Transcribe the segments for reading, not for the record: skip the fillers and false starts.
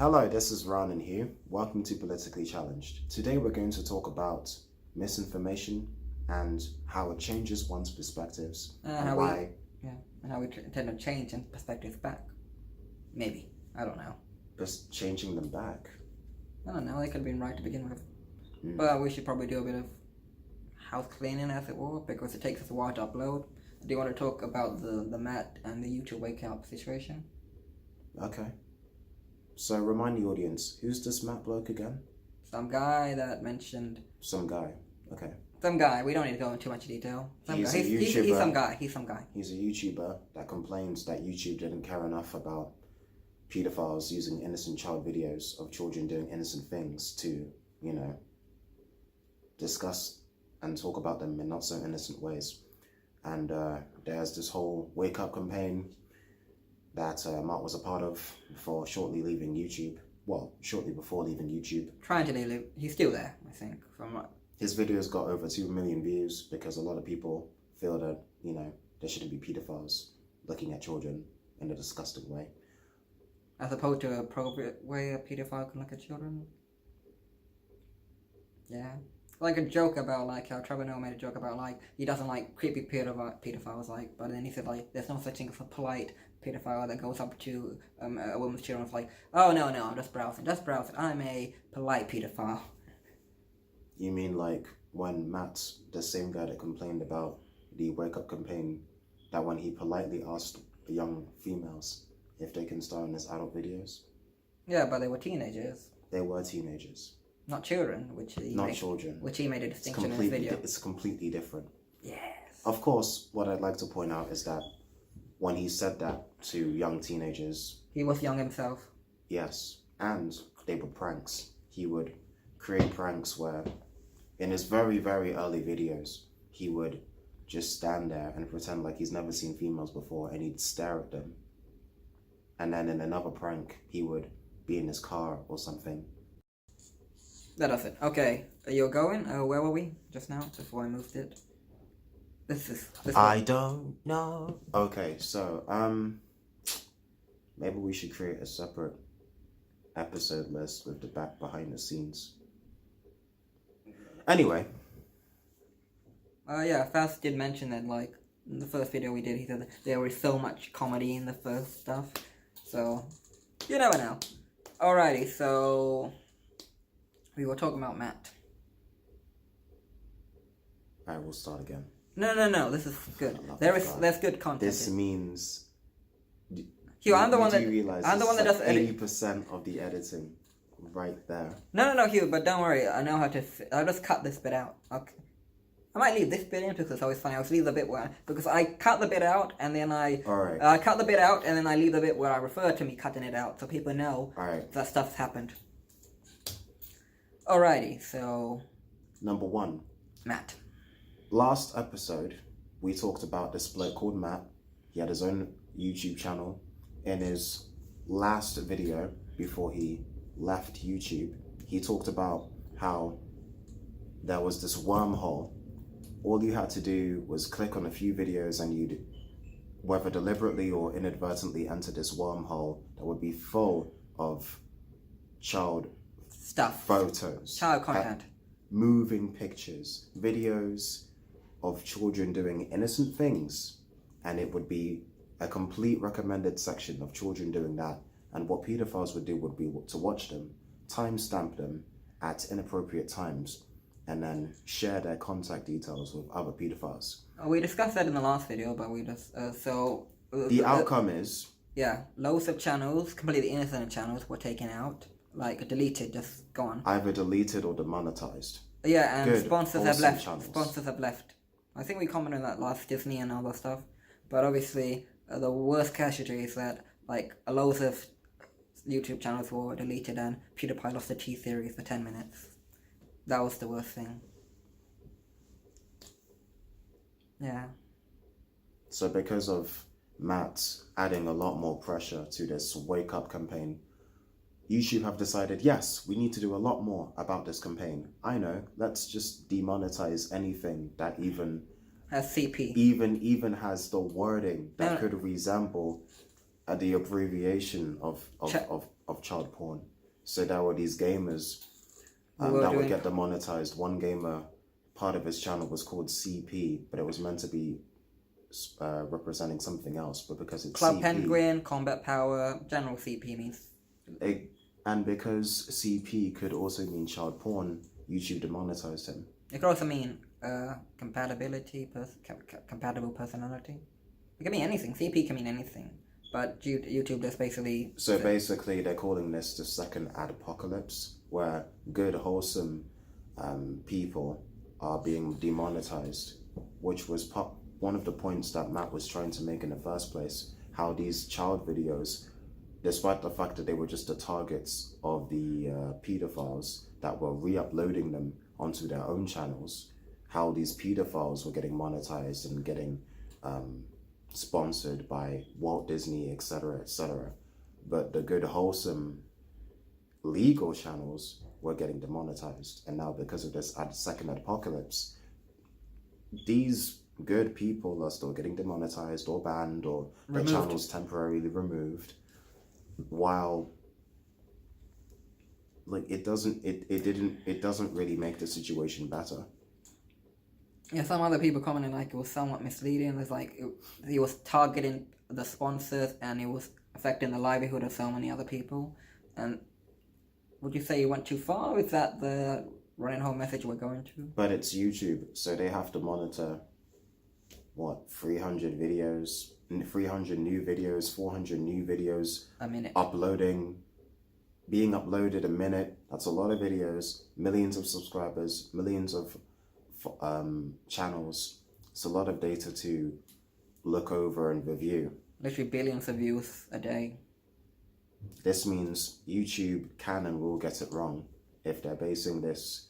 Hello, this is Ron and Hugh. Welcome to Politically Challenged. Today we're going to talk about misinformation and how it changes one's perspectives and why. And how we tend to change in perspectives back. Maybe. I don't know. Just changing them back. I don't know. They could have been right to begin with. But we should probably do a bit of house cleaning, as it were, because it takes us a while to upload. Do you want to talk about the Matt and the YouTube wake up situation? Okay. So remind the audience, who's this Matt bloke again? Some guy that mentioned... Some guy. Okay. Some guy. We don't need to go into too much detail. He's a YouTuber. He's some guy. He's some guy. He's a YouTuber that complains that YouTube didn't care enough about pedophiles using innocent child videos of children doing innocent things to, discuss and talk about them in not so innocent ways. And there's this whole wake-up campaign that Mark was a part of for shortly leaving YouTube. Well, shortly before leaving YouTube. Trying to leave. He's still there, I think. His videos got over 2 million views because a lot of people feel that, there shouldn't be pedophiles looking at children in a disgusting way. As opposed to an appropriate way a pedophile can look at children. Yeah. Like a joke about, how Trevor Noah made a joke about, he doesn't like creepy pedophiles, but then he said, there's no such thing as a polite pedophile that goes up to a woman's children and is like, oh, no, I'm just browsing, I'm a polite pedophile. You mean when Matt, the same guy that complained about the wake-up campaign, that when he politely asked young females if they can star in his adult videos? Yeah, but they were teenagers. They were teenagers. Not children, which he made a distinction in his video. It's completely different. Yes. Of course, what I'd like to point out is that when he said that to young teenagers... He was young himself. Yes, and they were pranks. He would create pranks where, in his very, very early videos, he would just stand there and pretend like he's never seen females before, and he'd stare at them. And then in another prank, he would be in his car or something. That does it. Okay, you're going? Where were we just now, before I moved it? This I don't know. Okay, so, maybe we should create a separate episode list with the back behind the scenes. Anyway. Yeah, Fast did mention that, in the first video we did, he said that there was so much comedy in the first stuff. So, you never know. Alrighty, so... We were talking about Matt. Alright, we'll start again. No, this is good. There's good content. This means... Hugh, I'm the one that does 80% of the editing right there. No, Hugh, but don't worry. I know how to... I'll just cut this bit out. Okay. I might leave this bit in because it's always funny. I'll leave the bit where... Because I cut the bit out and then I... Alright. I cut the bit out and then I leave the bit where I refer to me cutting it out so people know that stuff's happened. Alrighty, so... Number 1. Matt. Last episode, we talked about this bloke called Matt. He had his own YouTube channel. In his last video, before he left YouTube, he talked about how there was this wormhole. All you had to do was click on a few videos and you'd, whether deliberately or inadvertently, enter this wormhole that would be full of child stuff, photos, child content, moving pictures, videos of children doing innocent things, and it would be a complete recommended section of children doing that. And what pedophiles would do would be to watch them, timestamp them at inappropriate times, and then share their contact details with other pedophiles. We discussed that in the last video, but we just the outcome is loads of channels, completely innocent channels, were taken out. Deleted, just gone. Either deleted or demonetized. Yeah, and Good, sponsors have left. Channels. Sponsors have left. I think we commented on that last Disney and all that stuff. But obviously, the worst casualty is that, a loads of YouTube channels were deleted and PewDiePie lost the T-Series for 10 minutes. That was the worst thing. Yeah. So because of Matt adding a lot more pressure to this wake-up campaign, YouTube have decided, yes, we need to do a lot more about this campaign. I know, let's just demonetize anything that even has CP. Even has the wording that could resemble the abbreviation of of child porn. So there were these gamers were that would doing- get demonetized. One gamer, part of his channel was called CP, but it was meant to be representing something else. But because it's Club CP, Penguin, Combat Power, general CP means. and because CP could also mean child porn, YouTube demonetized him. It could also mean compatible personality. It can mean anything. CP can mean anything. But YouTube just basically... So basically, they're calling this the second adpocalypse, where good, wholesome people are being demonetized, which was one of the points that Matt was trying to make in the first place. How these child videos, despite the fact that they were just the targets of the pedophiles that were re-uploading them onto their own channels, how these pedophiles were getting monetized and getting sponsored by Walt Disney, etc., etc. But the good, wholesome, legal channels were getting demonetized. And now because of this second apocalypse, these good people are still getting demonetized or banned or their channels temporarily removed, while like it doesn't really make the situation better. Yeah, some other people commented like it was somewhat misleading. It's like he was targeting the sponsors and it was affecting the livelihood of so many other people. And would you say he went too far? Or is that the running home message we're going to? But it's YouTube, so they have to monitor 300 videos, 300 new videos, 400 new videos a minute, being uploaded a minute. That's a lot of videos, millions of subscribers, millions of channels. It's a lot of data to look over and review. Literally billions of views a day. This means YouTube can and will get it wrong if they're basing this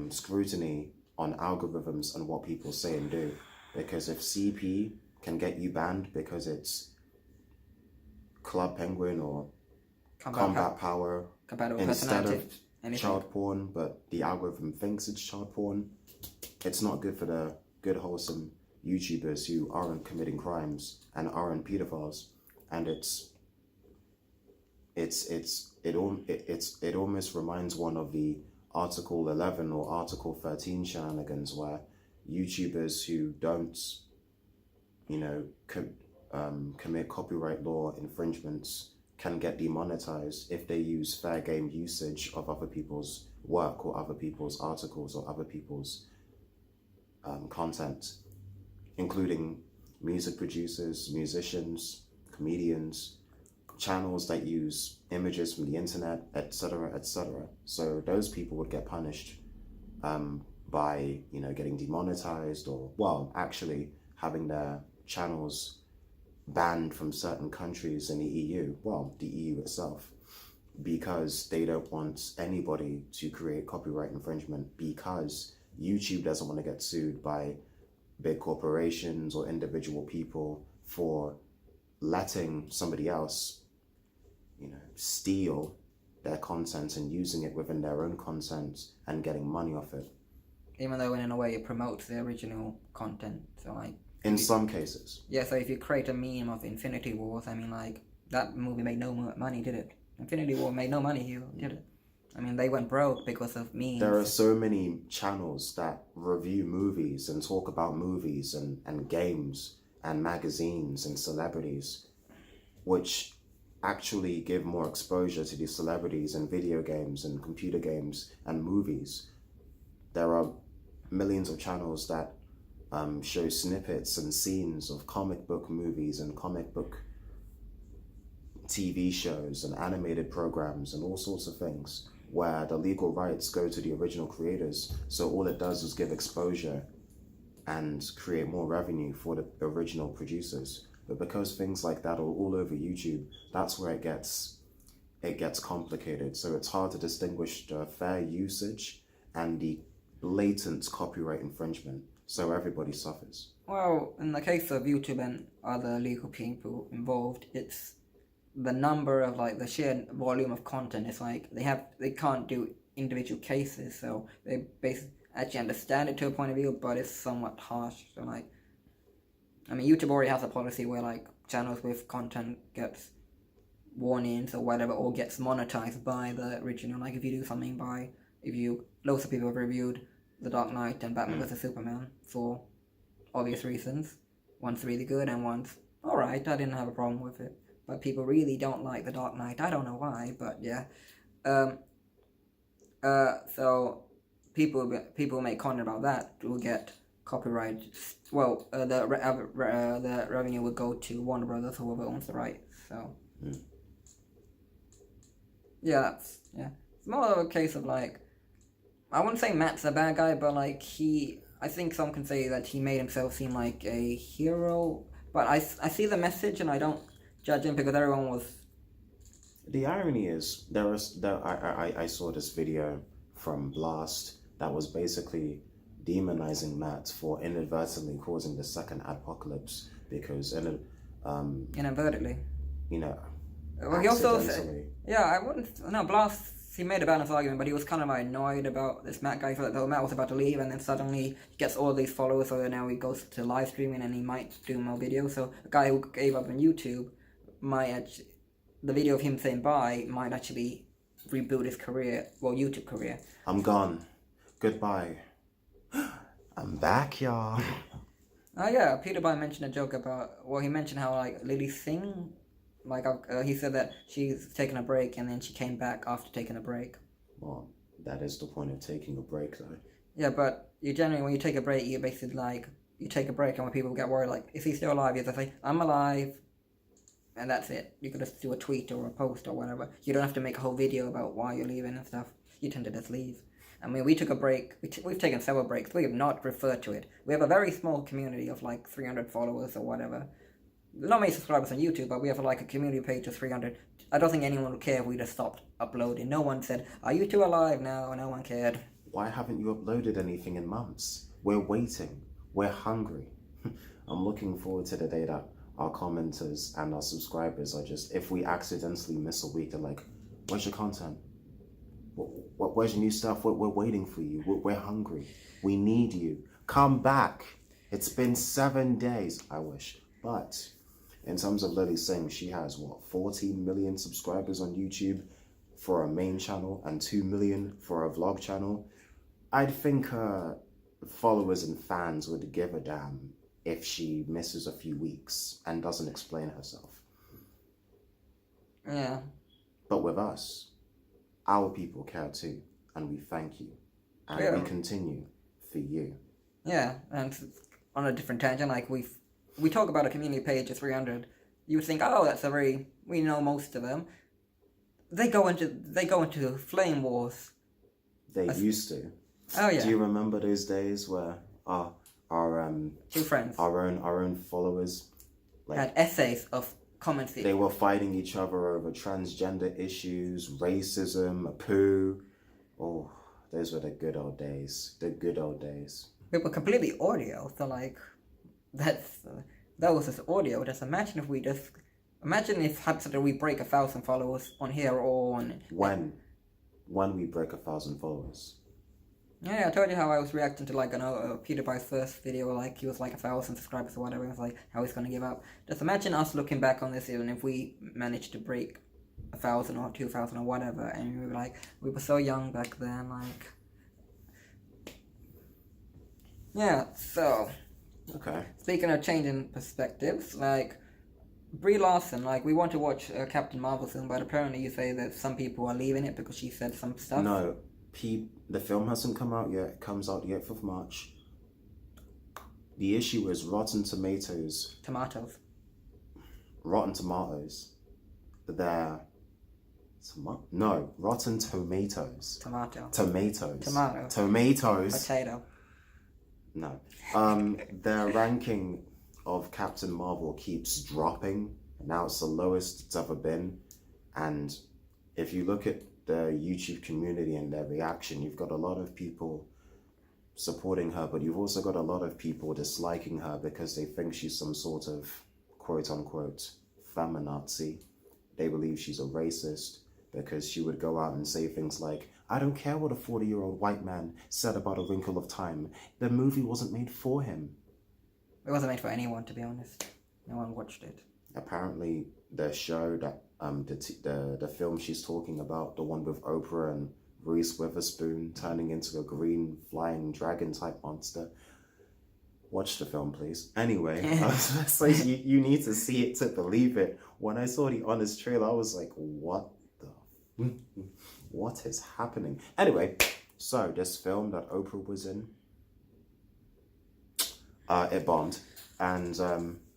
scrutiny on algorithms and what people say and do. Because if CP can get you banned because it's Club Penguin or Combat Power instead of child porn, but the algorithm thinks it's child porn, it's not good for the good, wholesome YouTubers who aren't committing crimes and aren't pedophiles. And it almost reminds one of the Article 11 or Article 13 shenanigans, where YouTubers who don't, commit copyright law infringements can get demonetized if they use fair game usage of other people's work or other people's articles or other people's content, including music producers, musicians, comedians, channels that use images from the internet, etc., etc. So those people would get punished by getting demonetized or actually having their channels banned from certain countries in the EU, the EU itself, because they don't want anybody to create copyright infringement, because YouTube doesn't want to get sued by big corporations or individual people for letting somebody else steal their content and using it within their own content and getting money off it. Even though in a way it promotes the original content. So in some cases. Yeah, so if you create a meme of Infinity Wars, that movie made no money, did it? Infinity War made no money here, did it? They went broke because of memes. There are so many channels that review movies and talk about movies and games and magazines and celebrities, which actually give more exposure to these celebrities and video games and computer games and movies. There are millions of channels that show snippets and scenes of comic book movies and comic book TV shows and animated programs and all sorts of things, where the legal rights go to the original creators. So all it does is give exposure and create more revenue for the original producers. But because things like that are all over YouTube, that's where it gets complicated. So it's hard to distinguish the fair usage and the blatant copyright infringement. So everybody suffers. Well, in the case of YouTube and other legal people involved, it's the number of the sheer volume of content. It's they can't do individual cases, so they basically actually understand it to a point of view, but it's somewhat harsh. So YouTube already has a policy where channels with content gets warnings or whatever, or gets monetized by the original. Like if you do something loads of people have reviewed The Dark Knight and Batman vs Superman for obvious reasons. One's really good and one's alright. I didn't have a problem with it, but people really don't like The Dark Knight. I don't know why, but yeah. So people make content about that will get copyright. Well, the revenue will go to Warner Brothers, whoever owns the rights. So yeah, it's more of a case of like, I wouldn't say Matt's a bad guy, but like I think some can say that he made himself seem like a hero. But I see the message and I don't judge him because everyone was. The irony is I saw this video from Blast that was basically demonizing Matt for inadvertently causing the second apocalypse because Inadvertently. You know. Well, he also said, I wouldn't. No, Blast. He made a balanced argument, but he was kind of annoyed about this Matt guy. Thought that Matt was about to leave, and then suddenly he gets all these followers. So now he goes to live streaming, and he might do more videos. So a guy who gave up on YouTube the video of him saying bye might actually reboot his career, YouTube career. I'm gone. Goodbye. I'm back, y'all. Oh yeah, PewDiePie mentioned a joke about. Well, he mentioned how like Lily Singh. Like, he said that she's taken a break and then she came back after taking a break. Well, that is the point of taking a break, though. Yeah, but you generally, when you take a break, you basically, like, you take a break and when people get worried, like, is he still alive? You just say, I'm alive, and that's it. You could just do a tweet or a post or whatever. You don't have to make a whole video about why you're leaving and stuff. You tend to just leave. I mean, we took a break. We've taken several breaks. We have not referred to it. We have a very small community of, like, 300 followers or whatever. Not many subscribers on YouTube, but we have like a community page of 300. I don't think anyone would care if we just stopped uploading. No one said, are you two alive now? No one cared. Why haven't you uploaded anything in months? We're waiting. We're hungry. I'm looking forward to the day that our commenters and our subscribers are just, if we accidentally miss a week, they're like, where's your content? Where's your new stuff? We're waiting for you. We're hungry. We need you. Come back. It's been 7 days. I wish. But in terms of Lily Singh, she has, 14 million subscribers on YouTube for a main channel and 2 million for a vlog channel. I'd think her followers and fans would give a damn if she misses a few weeks and doesn't explain herself. Yeah. But with us, our people care too, and we thank you. And we continue for you. Yeah, and on a different tangent, like we talk about a community page of 300. You would think, oh, we know most of them. They go into flame wars. They used to. Oh yeah. Do you remember those days where our two friends, our own followers, had essays of comments? They were fighting each other over transgender issues, racism, a poo. Oh, those were the good old days. The good old days. We were completely audio, so like. That was just audio. Just imagine if hypothetically we break 1,000 followers on here or on. When we break 1,000 followers. Yeah, I told you how I was reacting to like PewDiePie's first video, like he was like 1,000 subscribers or whatever. It was like how he's gonna give up. Just imagine us looking back on this even if we managed to break 1,000 or 2,000 or whatever, and we were like, we were so young back then, like. Yeah, so. Okay. Speaking of changing perspectives, like Brie Larson, like we want to watch Captain Marvel soon, but apparently you say that some people are leaving it because she said some stuff. No, the film hasn't come out yet. It comes out the 8th of March. The issue is Rotten Tomatoes. Rotten Tomatoes. Rotten Tomatoes. Tomatoes. Potato. No. Their ranking of Captain Marvel keeps dropping. Now it's the lowest it's ever been. And if you look at the YouTube community and their reaction, you've got a lot of people supporting her, but you've also got a lot of people disliking her because they think she's some sort of quote-unquote feminazi. They believe she's a racist because she would go out and say things like, I don't care what a 40-year-old white man said about A Wrinkle of Time. The movie wasn't made for him. It wasn't made for anyone, to be honest. No one watched it. Apparently, the show that the film she's talking about, the one with Oprah and Reese Witherspoon turning into a green flying dragon type monster. Watch the film, please. Anyway, I was just like, you need to see it to believe it. When I saw the Honest trailer, I was like, what is happening? Anyway, so this film that Oprah was in, it bombed. And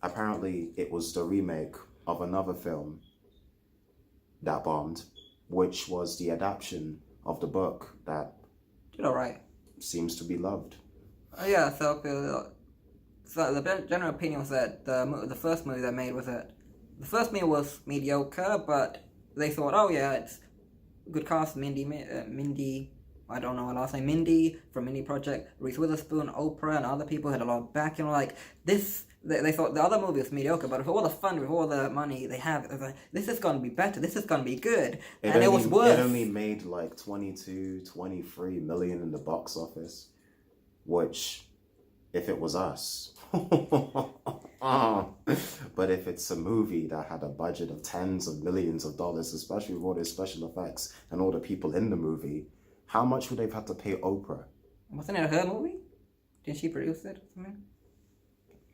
apparently it was the remake of another film that bombed, which was the adaptation of the book that did all right. Seems to be loved. Yeah, so the general opinion was that the first movie they made was that the first movie was mediocre, but they thought, oh yeah, it's good cast, Mindy, I don't know her last name, Mindy from Mindy Project, Reese Witherspoon, Oprah, and other people had a lot of backing. Like this, they thought the other movie was mediocre, but with all the fun, with all the money they have, it was like, this is going to be better, this is going to be good, and it was worse. It only made like 22, 23 million in the box office, which, if it was us, but if it's a movie that had a budget of tens of millions of dollars, especially with all the special effects and all the people in the movie, how much would they have had to pay Oprah? Wasn't it her movie? Didn't she produce it or something?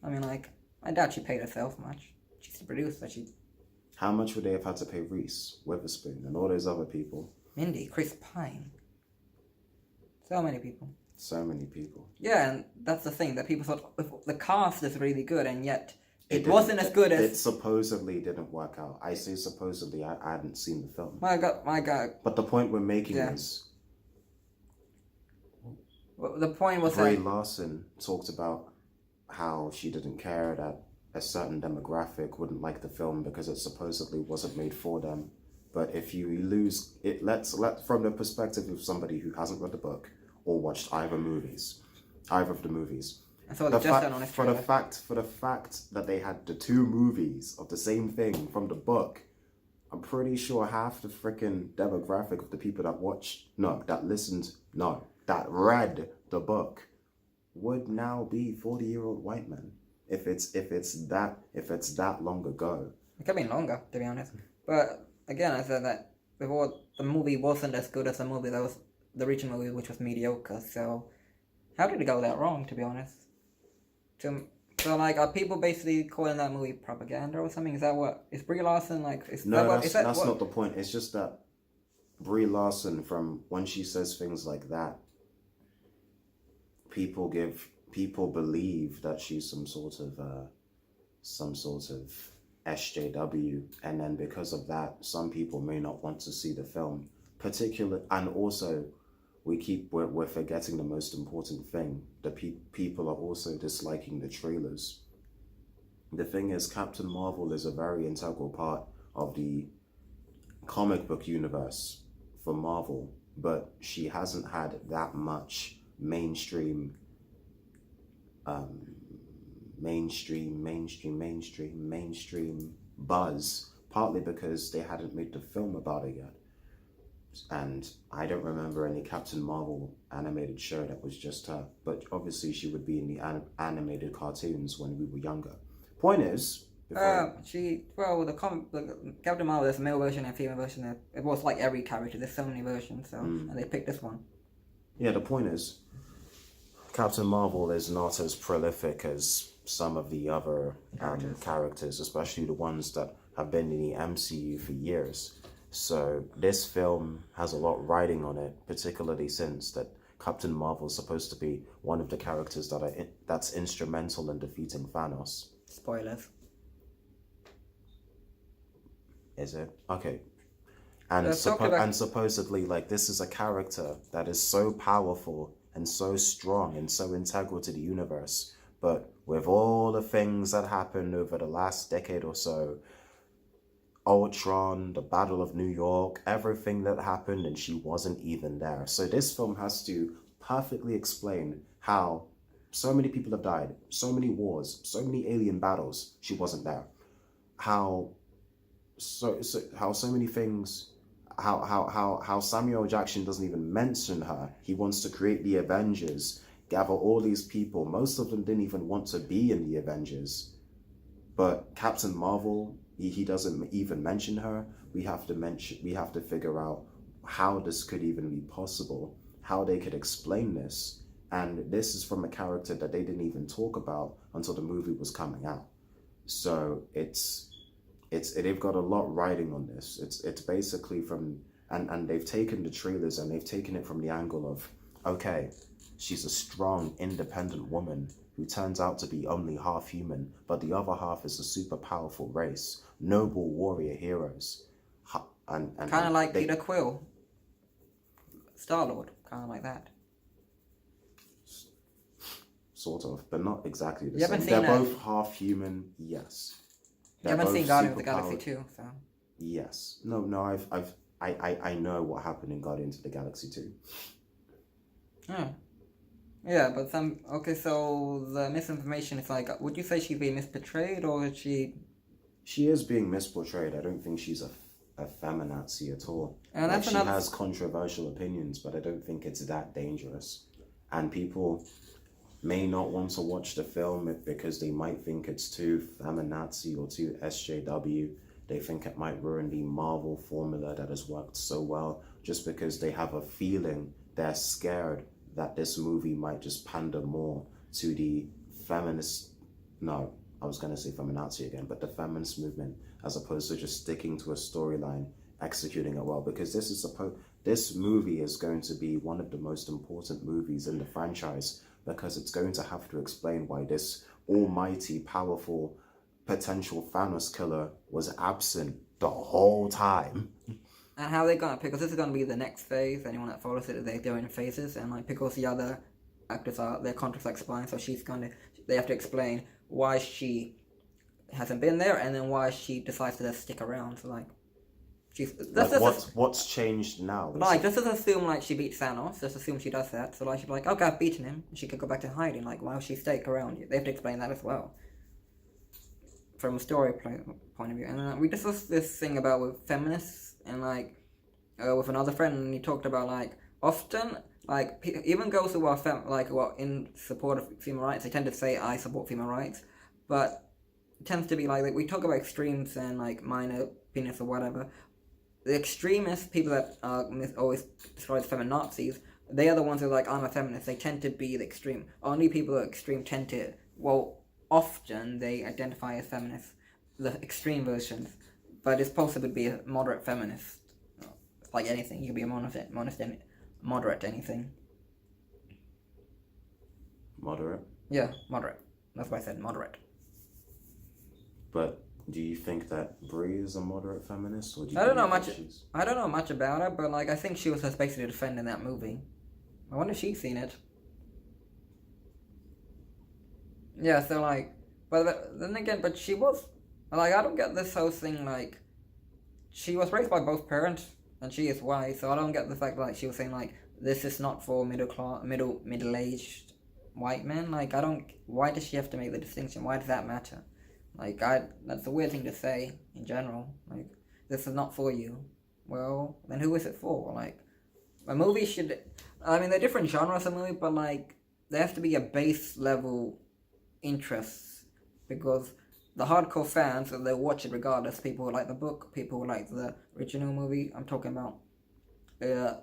I mean, like, I doubt she paid herself much. She's the producer. How much would they have had to pay Reese Witherspoon and all those other people? Mindy, Chris Pine. So many people. So many people. Yeah, and that's the thing, that people thought the cast is really good, and yet it wasn't as good as... It supposedly didn't work out. I say supposedly, I hadn't seen the film. My God. But the point we're making is... Well, the point was Brie Larson talked about how she didn't care that a certain demographic wouldn't like the film because it supposedly wasn't made for them. But if you lose it, let's from the perspective of somebody who hasn't read the book or watched either of the movies. For the fact that they had the two movies of the same thing from the book, I'm pretty sure half the freaking demographic of the people that read the book would now be 40-year-old white men. If it's that long ago. It could have been longer, to be honest. But again, I said that before, the movie wasn't as good as the movie that was the original movie, which was mediocre. So how did it go that wrong, to be honest? So like, are people basically calling that movie propaganda or something? Is that what is Brie Larson like? That's not the point. It's just that Brie Larson, from when she says things like that, people believe that she's some sort of SJW, and then because of that, some people may not want to see the film. And also, we're forgetting the most important thing. The people are also disliking the trailers. The thing is, Captain Marvel is a very integral part of the comic book universe for Marvel, but she hasn't had that much mainstream buzz, partly because they hadn't made the film about it yet. And I don't remember any Captain Marvel animated show that was just her, but obviously she would be in the animated cartoons when we were younger. Point is, the Captain Marvel, there's a male version and female version. It was like every character. There's so many versions, and they picked this one. Yeah, the point is, Captain Marvel is not as prolific as some of the other characters, especially the ones that have been in the MCU for years. So this film has a lot riding on it, particularly since that Captain Marvel is supposed to be one of the characters that's instrumental in defeating Thanos. Spoilers. Is it? Okay. And supposedly, like, this is a character that is so powerful and so strong and so integral to the universe. But with all the things that happened over the last decade or so, Ultron, the Battle of New York, everything that happened, and she wasn't even there. So this film has to perfectly explain how so many people have died, so many wars, so many alien battles, she wasn't there. How Samuel Jackson doesn't even mention her. He wants to create the Avengers, gather all these people. Most of them didn't even want to be in the Avengers. But Captain Marvel He doesn't even mention her. We have to figure out how this could even be possible, how they could explain this. And this is from a character that they didn't even talk about until the movie was coming out. So they've got a lot riding on this. It's basically from, and they've taken the trailers and they've taken it from the angle of, okay, she's a strong, independent woman who turns out to be only half human, but the other half is a super powerful race, noble warrior heroes. And kind of like Peter Quill, Star-Lord, kind of like that. Sort of, but not exactly the You same. haven't They're seen both half human, yes. You haven't seen Guardians of the Galaxy 2, so. Yes. No, I know what happened in Guardians of the Galaxy 2. Oh. Yeah, but okay, so the misinformation is like, would you say she's being misportrayed, or is she... She is being misportrayed. I don't think she's a feminazi at all. And like, she has controversial opinions, but I don't think it's that dangerous. And people may not want to watch the film because they might think it's too feminazi or too SJW. They think it might ruin the Marvel formula that has worked so well, just because they have a feeling, they're scared that this movie might just pander more to the feminist, no, I was going to say feminazi again, but the feminist movement, as opposed to just sticking to a storyline, executing it well, because this movie is going to be one of the most important movies in the franchise, because it's going to have to explain why this almighty, powerful, potential Thanos killer was absent the whole time. And how they're gonna, because this is gonna be the next phase. Anyone that follows it, they go in phases, and like because the other actors are their contracts expiring, so they have to explain why she hasn't been there, and then why she decides to just stick around. So like, what's changed now? Like, just assume like she beats Thanos. Just assume she does that. So like she'd be like, okay, I've beaten him. She could go back to hiding. Like, why would she stick around? They have to explain that as well, from a story point of view. And we discussed this thing about with feminists. And like, with another friend, and he talked about like often like even girls who are in support of female rights, they tend to say I support female rights, but it tends to be like we talk about extremes and like minor opinions or whatever. The extremist people that are always described as feminazis, they are the ones who are like I'm a feminist. They tend to be the extreme. Only people who are extreme tend to often they identify as feminists, the extreme versions. But it's possible to be a moderate feminist. It's like anything. You can be a moderate anything. Moderate? Yeah, moderate. That's why I said moderate. But do you think that Brie is a moderate feminist? Or do you I don't know much about her, but like I think she was just basically defending that movie. I wonder if she's seen it. Yeah, so like, but then again, but she was... Like, I don't get this whole thing, like, she was raised by both parents, and she is white, so I don't get the fact that like, she was saying, like, this is not for middle-aged white men. Like, why does she have to make the distinction? Why does that matter? Like, that's a weird thing to say, in general. Like, this is not for you. Well, then who is it for? Like, a movie should, I mean, they're different genres of movie, but, like, there has to be a base-level interest, because... The hardcore fans, they'll watch it regardless. People who like the book, people who like the original movie. I'm talking about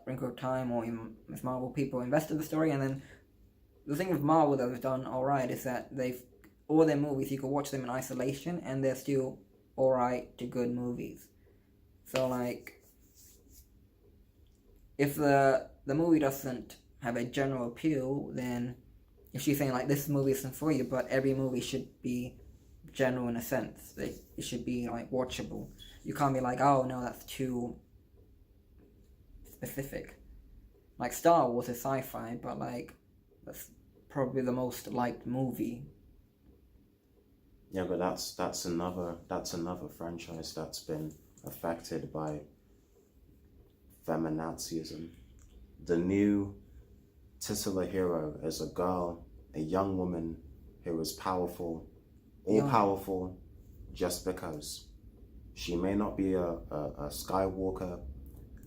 Wrinkle of Time or even Miss Marvel. People invested in the story, and then the thing with Marvel that they've done alright is that all their movies, you can watch them in isolation, and they're still alright to good movies. So like, if the movie doesn't have a general appeal, then if she's saying like this movie isn't for you, but every movie should be general in a sense. It should be like watchable. You can't be like, oh no, that's too specific. Like Star Wars is sci-fi, but like that's probably the most liked movie. Yeah, but that's another franchise that's been affected by feminazism. The new titular hero is a girl, a young woman who is powerful. All-powerful just because. She may not be a Skywalker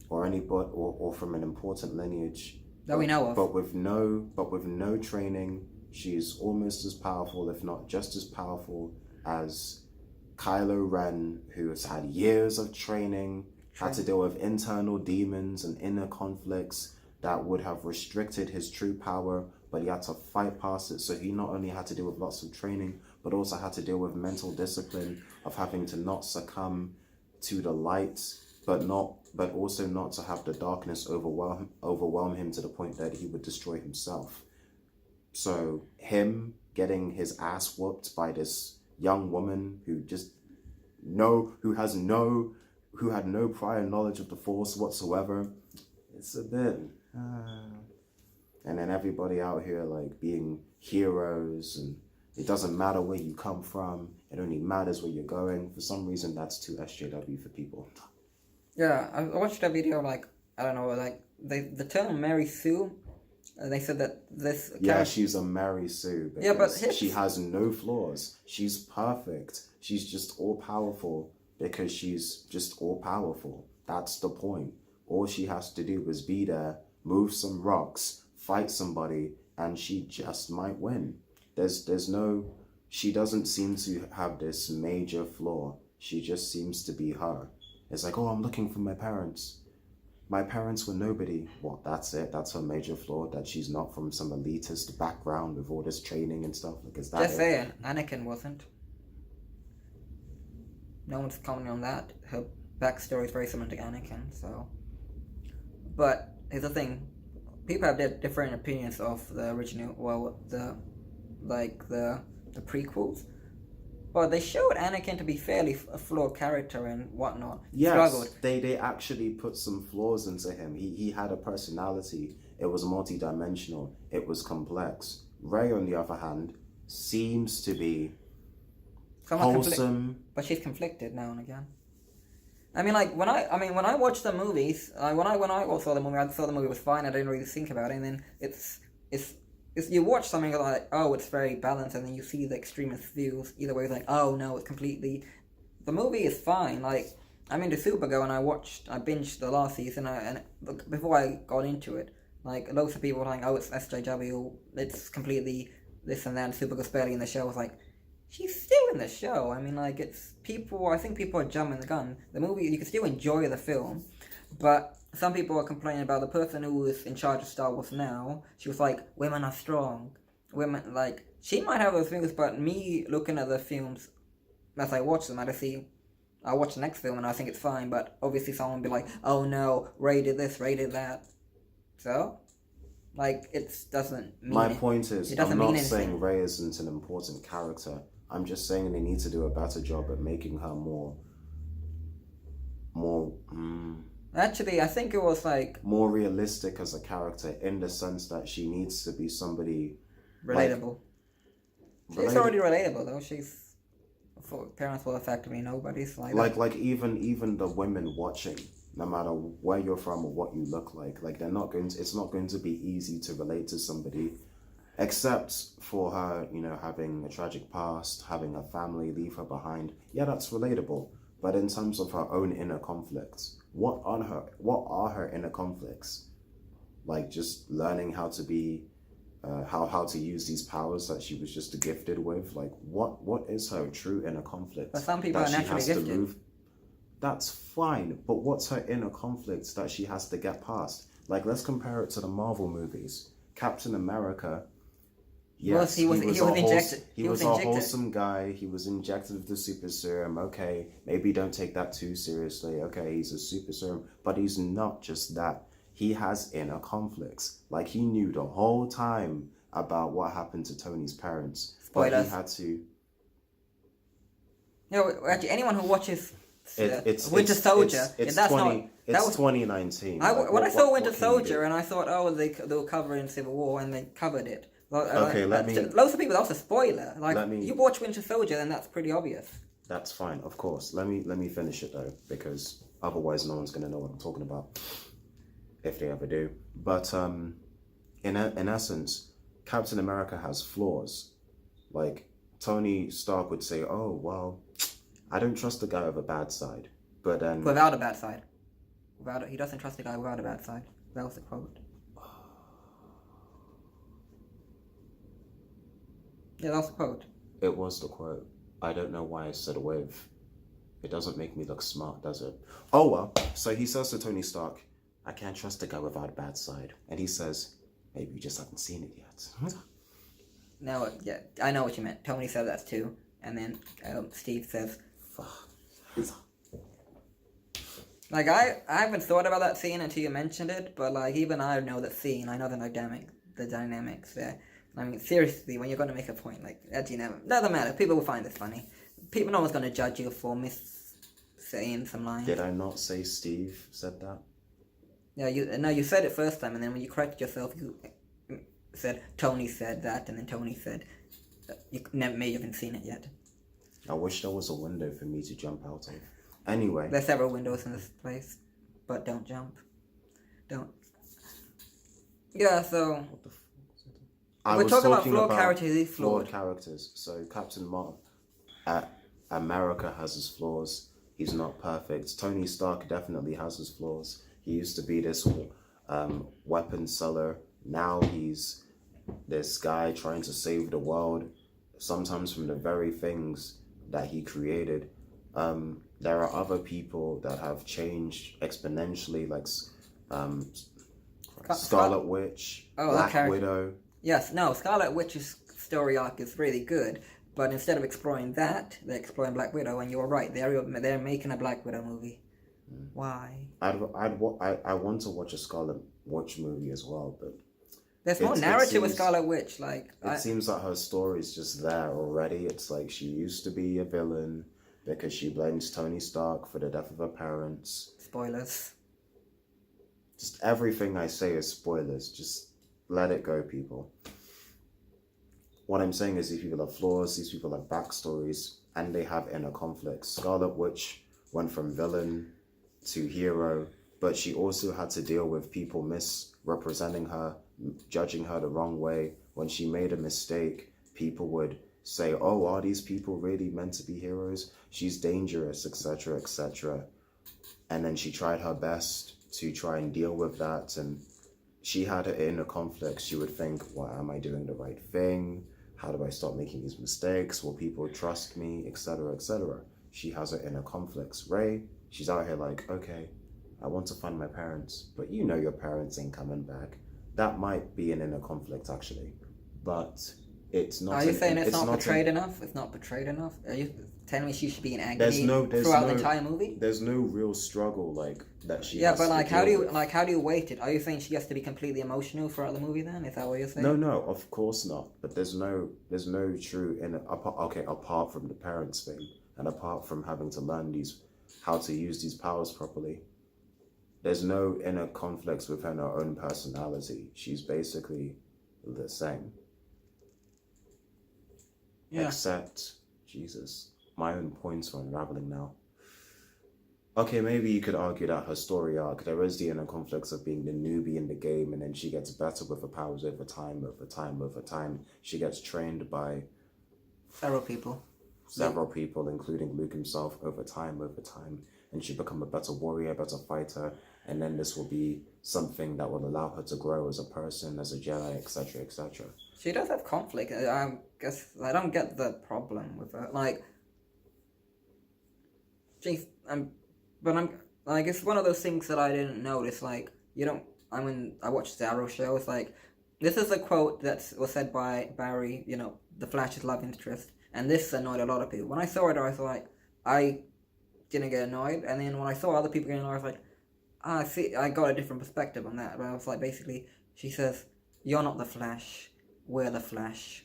or from an important lineage that we know of. But with no training, she's almost as powerful, if not just as powerful as Kylo Ren, who has had years of training, had to deal with internal demons and inner conflicts that would have restricted his true power, but he had to fight past it. So he not only had to deal with lots of training, but also had to deal with mental discipline of having to not succumb to the light, but also not to have the darkness overwhelm him to the point that he would destroy himself. So him getting his ass whooped by this young woman who had no prior knowledge of the Force whatsoever, it's a bit and then everybody out here like being heroes, and it doesn't matter where you come from, it only matters where you're going. For some reason that's too SJW for people. Yeah, I watched a video like, I don't know, like the term Mary Sue, they said that this she's a Mary Sue because she has no flaws. She's perfect. She's just all powerful because she's just all powerful. That's the point. All she has to do is be there, move some rocks, fight somebody, and she just might win. She doesn't seem to have this major flaw. She just seems to be her. It's like, oh, I'm looking for my parents. My parents were nobody. Well, that's it. That's her major flaw, that she's not from some elitist background with all this training and stuff. Like, is that just saying, Anakin wasn't. No one's commenting on that. Her backstory is very similar to Anakin, so. But here's the thing: people have different opinions of the original. Well, the prequels. But they showed Anakin to be fairly a flawed character and whatnot. Yes, struggled. They actually put some flaws into him. He had a personality. It was multi-dimensional. It was complex. Rey, on the other hand, seems to be wholesome. But she's conflicted now and again. I mean, like when I watched the movies, when I saw the movie, I thought the movie was fine. I didn't really think about it, and then it's you watch something like, oh, it's very balanced, and then you see the extremist views. Either way, like, oh no, it's completely. The movie is fine. Like, I'm into Supergirl, and I binged the last season, and before I got into it, like loads of people were like, oh, it's SJW, it's completely this and that. Supergirl's barely in the show. I was like, she's still in the show. I mean, like, it's people. I think people are jumping the gun. The movie, you can still enjoy the film, but. Some people are complaining about the person who is in charge of Star Wars now. She was like, women are strong. Women, like, she might have those views, but me looking at the films, as I watch them, I watch the next film and I think it's fine, but obviously someone will be like, oh no, Ray did this, Ray did that. So, like, it doesn't mean My point is, I'm not saying Ray isn't an important character. I'm just saying they need to do a better job at making her more Actually, I think it was like more realistic as a character, in the sense that she needs to be somebody relatable. She's already relatable though. She's parents will effectively nobody's like even the women watching, no matter where you're from or what you look like it's not going to be easy to relate to somebody, except for her, having a tragic past, having a family leave her behind. Yeah, that's relatable. But in terms of her own inner conflicts, what are her inner conflicts? Like, just learning how to be, how to use these powers that she was just gifted with. Like, what is her true inner conflict? But some people are naturally gifted. That's fine, but what's her inner conflict that she has to get past? Like, let's compare it to the Marvel movies. Captain America. Yes, he was a wholesome guy. He was injected with the super serum. Okay, maybe don't take that too seriously. Okay, he's a super serum, but he's not just that. He has inner conflicts. Like, he knew the whole time about what happened to Tony's parents. Spoilers. But he had to. Actually, anyone who watches Winter Soldier, it's 2019. When I saw Winter Soldier, and I thought, oh, they'll cover it in Civil War, and they covered it. Okay, loads of people. That's a spoiler. You watch Winter Soldier, then that's pretty obvious. That's fine, of course. Let me finish it though, because otherwise no one's gonna know what I'm talking about, if they ever do. But in essence, Captain America has flaws. Like, Tony Stark would say, "Oh well, I don't trust the guy with a bad side," but then without a bad side, he doesn't trust the guy without a bad side. That was the quote. Yeah, that was the quote. It was the quote. I don't know why I said with. It doesn't make me look smart, does it? Oh well. So he says to Tony Stark, I can't trust a guy without a bad side. And he says, maybe you just haven't seen it yet. No, yeah, I know what you meant. Tony said that too. And then Steve says, Fuck. like, I haven't thought about that scene until you mentioned it, but, like, even I know that scene. I know the dynamics there. I mean, seriously, when you're going to make a point, like, doesn't matter. People will find this funny. No one's going to judge you for saying some lines. Did I not say Steve said that? Yeah, you said it first time, and then when you corrected yourself, you said Tony said that, and then Tony said you may haven't seen it yet. I wish there was a window for me to jump out of. Anyway. There's several windows in this place, but don't jump. Don't. Yeah, so... What the fuck? We're talking about flawed characters. He's flawed. Characters. So Captain America has his flaws. He's not perfect. Tony Stark definitely has his flaws. He used to be this weapon seller. Now he's this guy trying to save the world, sometimes from the very things that he created. There are other people that have changed exponentially, like Scarlet Witch, Black Widow. Yes, no, Scarlet Witch's story arc is really good, but instead of exploring that, they're exploring Black Widow, and you're right, they're making a Black Widow movie. Why? I want to watch a Scarlet Witch movie as well, but there's more narrative with Scarlet Witch. Like it seems that her story is just there already. It's like she used to be a villain because she blames Tony Stark for the death of her parents. Spoilers. Just everything I say is spoilers. Just let it go, people. What I'm saying is these people have flaws, these people have backstories, and they have inner conflicts. Scarlet Witch went from villain to hero, but she also had to deal with people misrepresenting her, judging her the wrong way. When she made a mistake, people would say, oh, are these people really meant to be heroes? She's dangerous, etc., etc. And then she tried her best to try and deal with that, and she had her inner conflicts. She would think, well, am I doing the right thing? How do I stop making these mistakes? Will people trust me, etc., etc.? She has her inner conflicts. Ray, she's out here like, okay, I want to find my parents, but you know your parents ain't coming back. That might be an inner conflict, actually, but it's not. Are you saying it's not portrayed enough? It's not portrayed enough? Are you telling me she should be in agony throughout the entire movie? There's no real struggle like that she. Yeah, but like, how do you weight it? Are you saying she has to be completely emotional throughout the movie? Then is that what you're saying? No, of course not. But there's no true apart from the parents thing, and apart from having to learn how to use these powers properly. There's no inner conflicts within her own personality. She's basically the same. Yeah. Except, Jesus, my own points are unraveling now. Okay, maybe you could argue that her story arc, there is the inner conflicts of being the newbie in the game, and then she gets better with her powers over time. She gets trained by several people, including Luke himself, over time. And she become a better warrior, better fighter, and then this will be something that will allow her to grow as a person, as a Jedi, etc., etc. She does have conflict. I guess I don't get the problem with her. Like, like, it's one of those things that I didn't notice. Like, I watched the Arrow show. It's like, this is a quote that was said by Barry, the Flash's love interest, and this annoyed a lot of people. When I saw it, I was like, I didn't get annoyed, and then when I saw other people getting annoyed, I was like, I got a different perspective on that. But I was like, basically, she says, you're not the Flash, we're the Flash.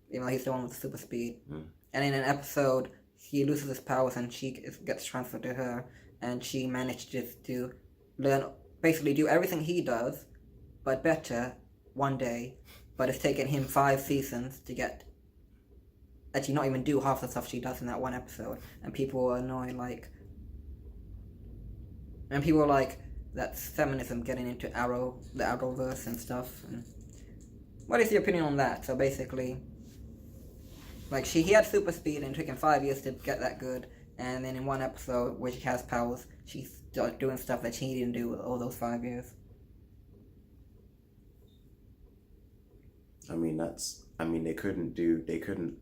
He's the one with the super speed. And in an episode, he loses his powers and she gets transferred to her, and she manages to basically do everything he does, but better one day. But it's taken him 5 seasons to actually not even do half the stuff she does in that one episode. And people are annoyed, and people are like, that's feminism getting into the Arrowverse and stuff. And what is your opinion on that? So basically, like, he had super speed and it took him 5 years to get that good, and then in one episode where she has powers, she's doing stuff that she didn't do all those 5 years. They couldn't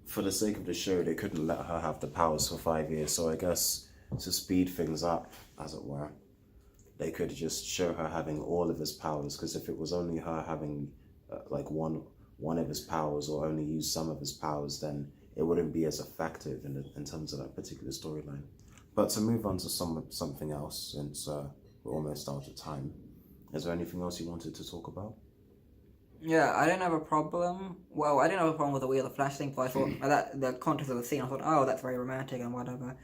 for the sake of the show, they couldn't let her have the powers for 5 years. So I guess to speed things up, as it were, they could just show her having all of his powers. Because if it was only her having like one of his powers, or only use some of his powers, then it wouldn't be as effective in terms of that particular storyline. But to move on to something else, since we're almost out of time, is there anything else you wanted to talk about? Yeah, I didn't have a problem. Well, I didn't have a problem with the Wheel of Flash thing, but I thought that the context of the scene, I thought, oh, that's very romantic and whatever.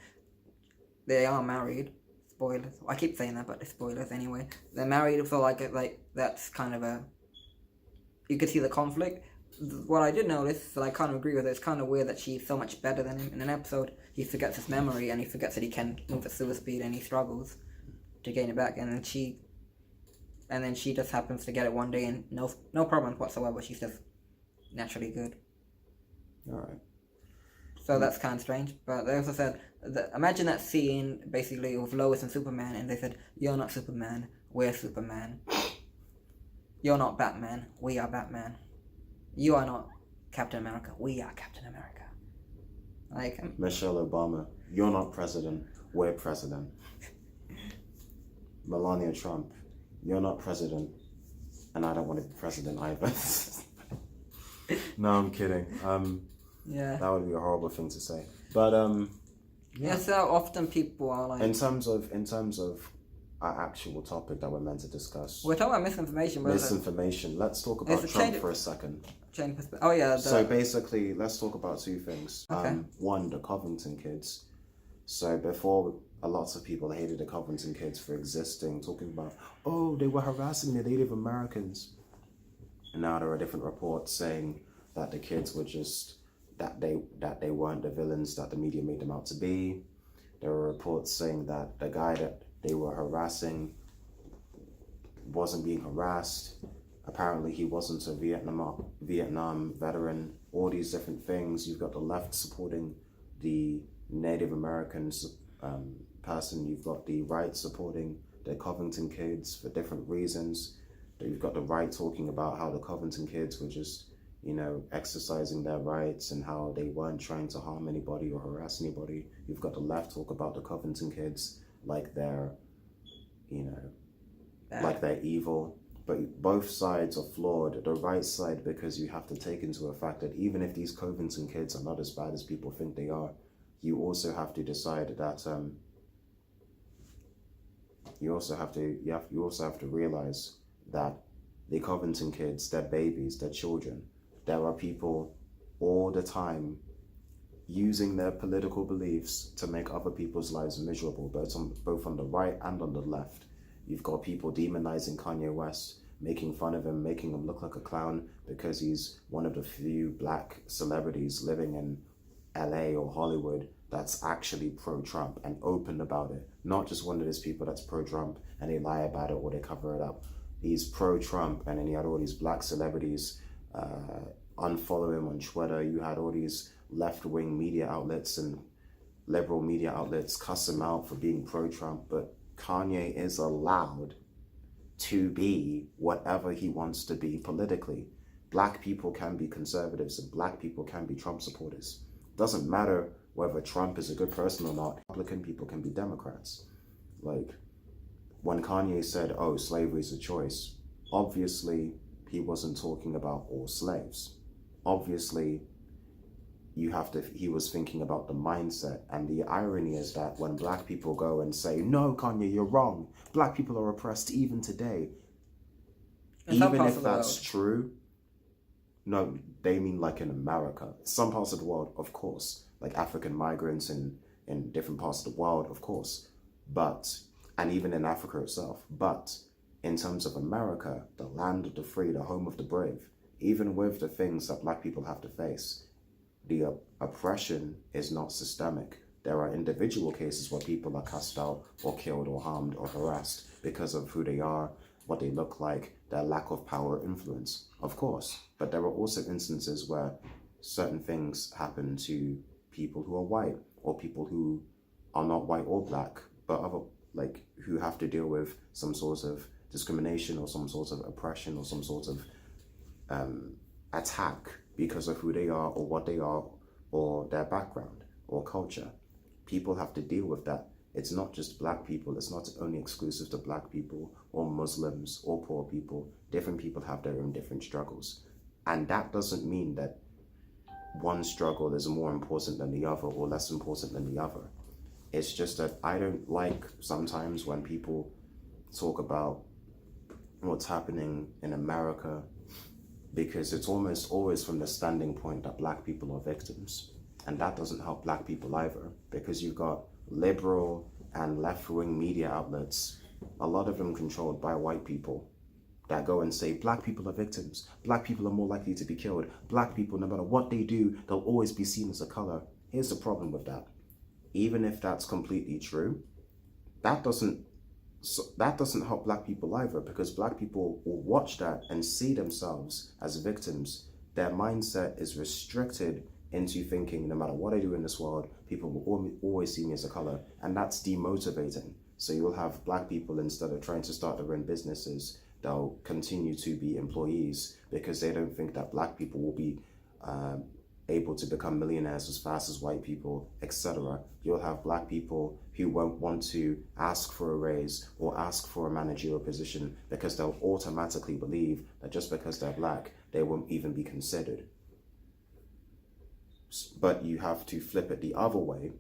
They are married. Spoilers. I keep saying that, but it's spoilers anyway. They're married, so like that's kind of a. You could see the conflict. What I did notice, that I kind of agree with it, it's kind of weird that she's so much better than him. In an episode, he forgets his memory and he forgets that he can move at super speed and he struggles to gain it back. And then she just happens to get it one day and no problems whatsoever. She's just naturally good. Alright. So that's kind of strange. But they also said, imagine that scene basically with Lois and Superman, and they said, you're not Superman, we're Superman. You're not Batman, we are Batman. You are not Captain America, we are Captain America. Like Michelle Obama, you're not president, we're president. Melania Trump, you're not president, and I don't want to be president either. No, I'm kidding. Yeah. That would be a horrible thing to say. But yeah. So often people are like. In terms of our actual topic that we're meant to discuss. We're talking about misinformation. Misinformation. Let's talk about Trump for a second. Change perspective. Oh yeah. So basically, let's talk about two things. Okay. One, the Covington kids. So before, lots of people hated the Covington kids for existing, talking about, oh, they were harassing the Native Americans. And now there are different reports saying that the kids were just that they weren't the villains that the media made them out to be. There were reports saying that the guy that they were harassing wasn't being harassed. Apparently he wasn't a Vietnam veteran. All these different things. You've got the left supporting the Native Americans person. You've got the right supporting the Covington kids for different reasons. You've got the right talking about how the Covington kids were just, exercising their rights and how they weren't trying to harm anybody or harass anybody. You've got the left talk about the Covington kids like they're, like they're evil. But both sides are flawed. The right side, because you have to take into account that even if these Covington kids are not as bad as people think they are, you also have to decide that you also have to realize that the Covington kids, they're babies, they're children. There are people all the time using their political beliefs to make other people's lives miserable, both on the right and on the left. You've got people demonizing Kanye West, making fun of him, making him look like a clown because he's one of the few black celebrities living in LA or Hollywood that's actually pro-Trump and open about it. Not just one of those people that's pro-Trump and they lie about it or they cover it up. He's pro-Trump, and then you had all these black celebrities unfollow him on Twitter. You had all these left-wing media outlets and liberal media outlets cuss him out for being pro-Trump, but Kanye is allowed to be whatever he wants to be politically. Black people can be conservatives and black people can be Trump supporters. Doesn't matter whether Trump is a good person or not. Republican people can be Democrats. Like, when Kanye said, oh, slavery is a choice, obviously he wasn't talking about all slaves. Obviously, he was thinking about the mindset. And the irony is that when black people go and say, no, Kanye, you're wrong. Black people are oppressed even today. Even if that's true, no, they mean like in America. Some parts of the world, of course, like African migrants in different parts of the world, of course. And even in Africa itself. But in terms of America, the land of the free, the home of the brave, even with the things that black people have to face, the oppression is not systemic. There are individual cases where people are cast out or killed or harmed or harassed because of who they are, what they look like, their lack of power or influence, of course. But there are also instances where certain things happen to people who are white or people who are not white or black, but who have to deal with some sort of discrimination or some sort of oppression or some sort of attack because of who they are or what they are or their background or culture. People have to deal with that. It's not just black people. It's not only exclusive to black people or Muslims or poor people. Different people have their own different struggles. And that doesn't mean that one struggle is more important than the other or less important than the other. It's just that I don't like sometimes when people talk about what's happening in America, because it's almost always from the standing point that black people are victims. And that doesn't help black people either, because you've got liberal and left-wing media outlets, a lot of them controlled by white people, that go and say black people are victims, black people are more likely to be killed, black people, no matter what they do, they'll always be seen as a color. Here's the problem with that. Even if that's completely true, that doesn't help black people either, because black people will watch that and see themselves as victims. Their mindset is restricted into thinking no matter what I do in this world, people will always see me as a color, and that's demotivating. So you'll have black people, instead of trying to start their own businesses, they'll continue to be employees because they don't think that black people will be able to become millionaires as fast as white people, etc. You'll have black people who won't want to ask for a raise or ask for a managerial position because they'll automatically believe that just because they're black, they won't even be considered. But you have to flip it the other way.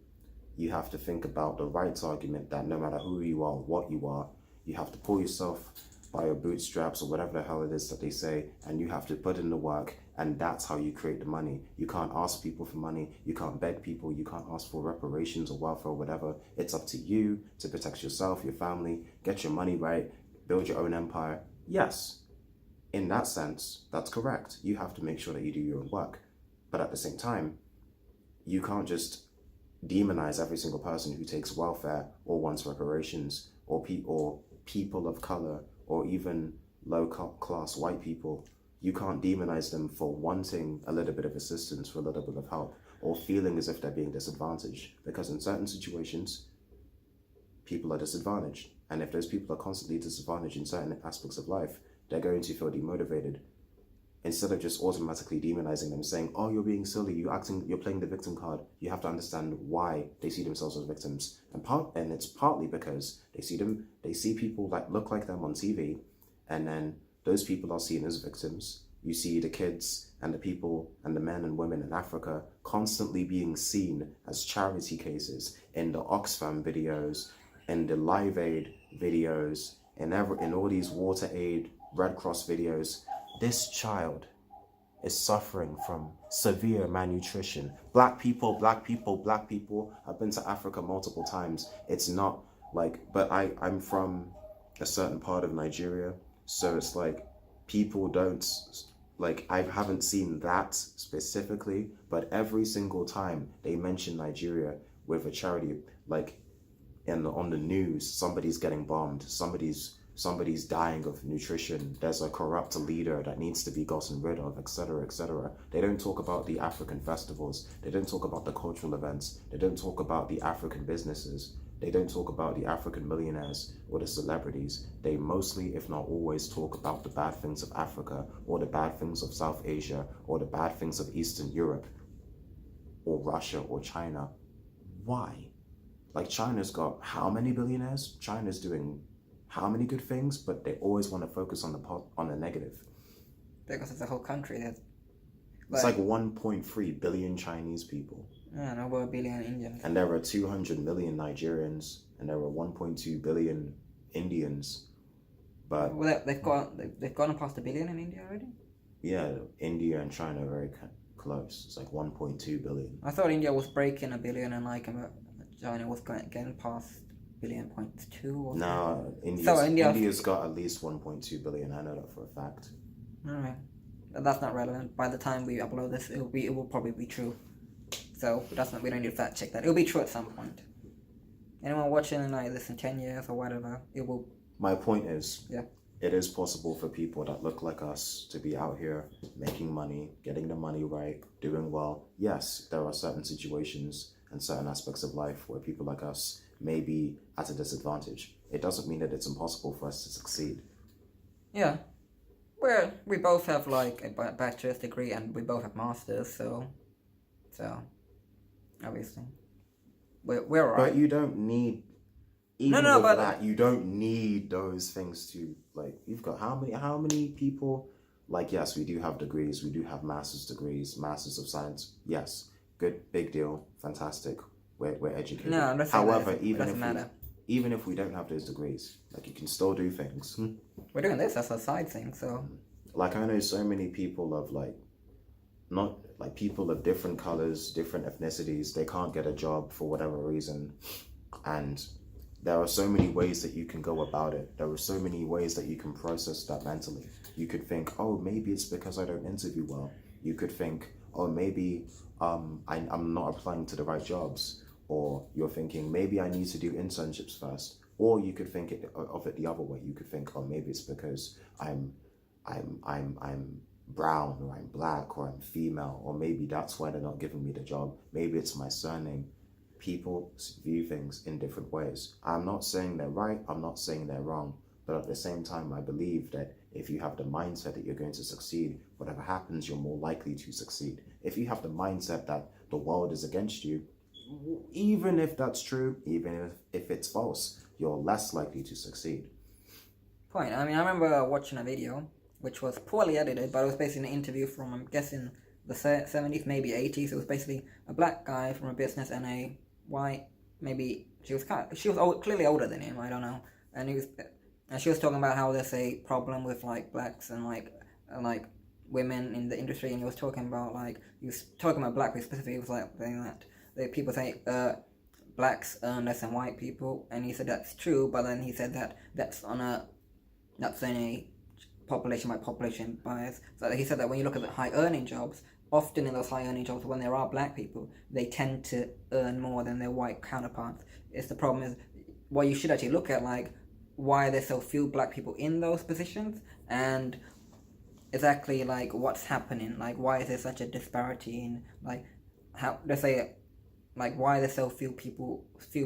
You have to think about the rights argument that no matter who you are, what you are, you have to pull yourself by your bootstraps or whatever the hell it is that they say, and you have to put in the work, and that's how you create the money. You can't ask people for money, you can't beg people, you can't ask for reparations or welfare or whatever. It's up to you to protect yourself, your family, get your money right, build your own empire. Yes, in that sense, that's correct. You have to make sure that you do your own work. But at the same time, you can't just demonize every single person who takes welfare or wants reparations, or people of color, or even low-class white people. You can't demonize them for wanting a little bit of assistance, for a little bit of help, or feeling as if they're being disadvantaged. Because in certain situations, people are disadvantaged. And if those people are constantly disadvantaged in certain aspects of life, they're going to feel demotivated. Instead of just automatically demonizing them, saying, oh, you're being silly, you're playing the victim card, you have to understand why they see themselves as victims. And it's partly because they see people that look like them on TV, and then those people are seen as victims. You see the kids and the people and the men and women in Africa constantly being seen as charity cases in the Oxfam videos, in the Live Aid videos, in all these Water Aid, Red Cross videos. This child is suffering from severe malnutrition. Black people. I've been to Africa multiple times. It's not like, but I'm from a certain part of Nigeria, so it's like people don't, like, I haven't seen that specifically, but every single time they mention Nigeria with a charity, like on the news, somebody's getting bombed, somebody's dying of nutrition, there's a corrupt leader that needs to be gotten rid of, etc., etc. They don't talk about the African festivals, they don't talk about the cultural events, they don't talk about the African businesses, they don't talk about the African millionaires or the celebrities. They mostly, if not always, talk about the bad things of Africa, or the bad things of South Asia, or the bad things of Eastern Europe, or Russia, or China. Why? Like, China's got how many billionaires? China's doing how many good things, but they always want to focus on the negative. Because it's a whole country that's... It's like 1.3 billion Chinese people. Yeah, and over 1 billion Indians. And there are 200 million Nigerians, and there are 1.2 billion Indians. But well, they've gone past 1 billion in India already? Yeah, India and China are very close. It's like 1.2 billion. I thought India was breaking 1 billion, and like China was getting past 1.2 billion. No, India's got at least 1.2 billion. I know that for a fact. Alright, that's not relevant. By the time we upload this, it will probably be true. So we don't need to fact check that. It'll be true at some point. Anyone watching like this in 10 years or whatever, it will. My point is, yeah, it is possible for people that look like us to be out here making money, getting the money right, doing well. Yes, there are certain situations and certain aspects of life where people like us may be at a disadvantage. It doesn't mean that it's impossible for us to succeed. Yeah. We both have like a bachelor's degree and we both have masters, so obviously. We're alright. But you don't need, even No, with but that, you don't need those things to, like, you've got how many people, like, yes, we do have degrees, we do have master's degrees, masters of science, yes, good, big deal, fantastic, we're educated. no, I'm not saying However, that it doesn't matter. even if we don't have those degrees, like, you can still do things. We're doing this as a side thing, so. Like, I know so many people of, like, not, like, people of different colors, different ethnicities, they can't get a job for whatever reason. And there are so many ways that you can go about it. There are so many ways that you can process that mentally. You could think, oh, maybe it's because I don't interview well. You could think, oh, maybe I'm not applying to the right jobs. Or you're thinking, maybe I need to do internships first. Or you could think of it the other way. You could think, oh, maybe it's because I'm brown, or I'm black, or I'm female, or maybe that's why they're not giving me the job. Maybe it's my surname. People view things in different ways. I'm not saying they're right, I'm not saying they're wrong, but at the same time, I believe that if you have the mindset that you're going to succeed, whatever happens, you're more likely to succeed. If you have the mindset that the world is against you, even if that's true, even if it's false, you're less likely to succeed. Point. I mean, I remember watching a video which was poorly edited, but it was basically an interview from, I'm guessing, the 70s, maybe 80s. It was basically a black guy from a business and a white, maybe she was clearly older than him. I don't know, and she was talking about how there's a problem with like blacks and like women in the industry, and he was talking about black people specifically. He was like saying that people say blacks earn less than white people, and he said that's true, but then he said that's in a population by population bias. So he said that when you look at the high earning jobs, often in those high earning jobs, when there are black people, they tend to earn more than their white counterparts. The problem is, what you should actually look at, like, why there's so few black people in those positions, and exactly like what's happening, like why is there such a disparity in like how, let's say, like why there's so few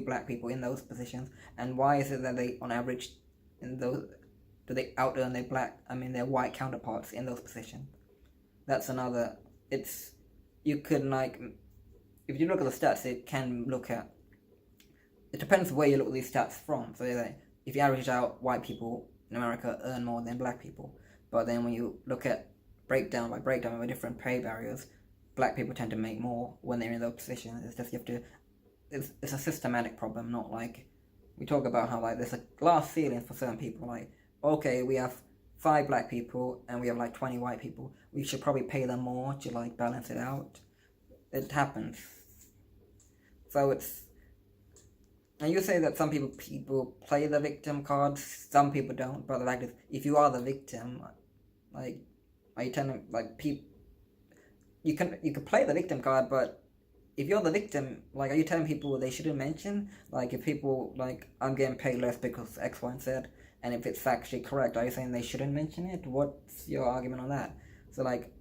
black people in those positions, and why is it that they on average in those do they out earn their white counterparts in those positions? That's another. You could like, if you look at the stats, it depends where you look at these stats from. So if you average out, white people in America earn more than black people, but then when you look at breakdown by different pay barriers, black people tend to make more when they're in those positions. It's just it's a systematic problem, not like we talk about how like there's a glass ceiling for certain people. Like, okay, we have 5 black people and we have like 20 white people. We should probably pay them more to like balance it out. It happens. So and you say that some people play the victim card, some people don't. But the fact is, if you are the victim, like, are you telling like people? You can play the victim card, but if you're the victim, like, are you telling people they shouldn't mention? Like, if people like, I'm getting paid less because X, Y, and Z, and if it's factually correct, are you saying they shouldn't mention it? What's your argument on that? So like,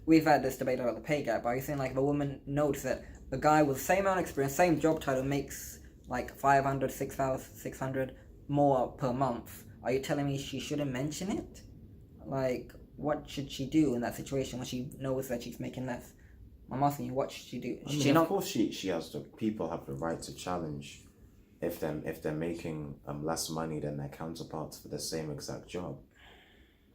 we've had this debate about the pay gap. Are you saying like if a woman notes that a guy with the same amount of experience, same job title makes like 500, 600 more per month, are you telling me she shouldn't mention it? Like, what should she do in that situation when she knows that she's making less? I'm asking you, what should she do? Of course, she has to. People have the right to challenge if they're making less money than their counterparts for the same exact job.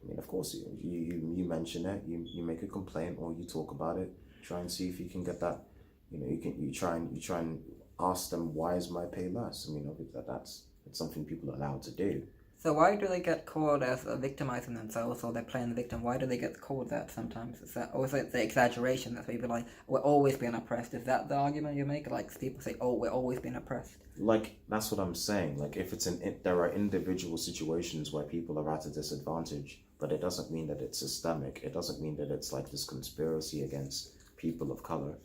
I mean, of course, you mention it, you make a complaint, or you talk about it, try and see if you can get that. You try and ask them, why is my pay less? I mean, obviously it's something people are allowed to do. So why do they get called as victimizing themselves, or they're playing the victim? Why do they get called that sometimes? Or is it the exaggeration that people like, we're always being oppressed? Is that the argument you make? Like, people say, oh, we're always being oppressed. Like, that's what I'm saying. Like, if there are individual situations where people are at a disadvantage, but it doesn't mean that it's systemic. It doesn't mean that it's like this conspiracy against people of color.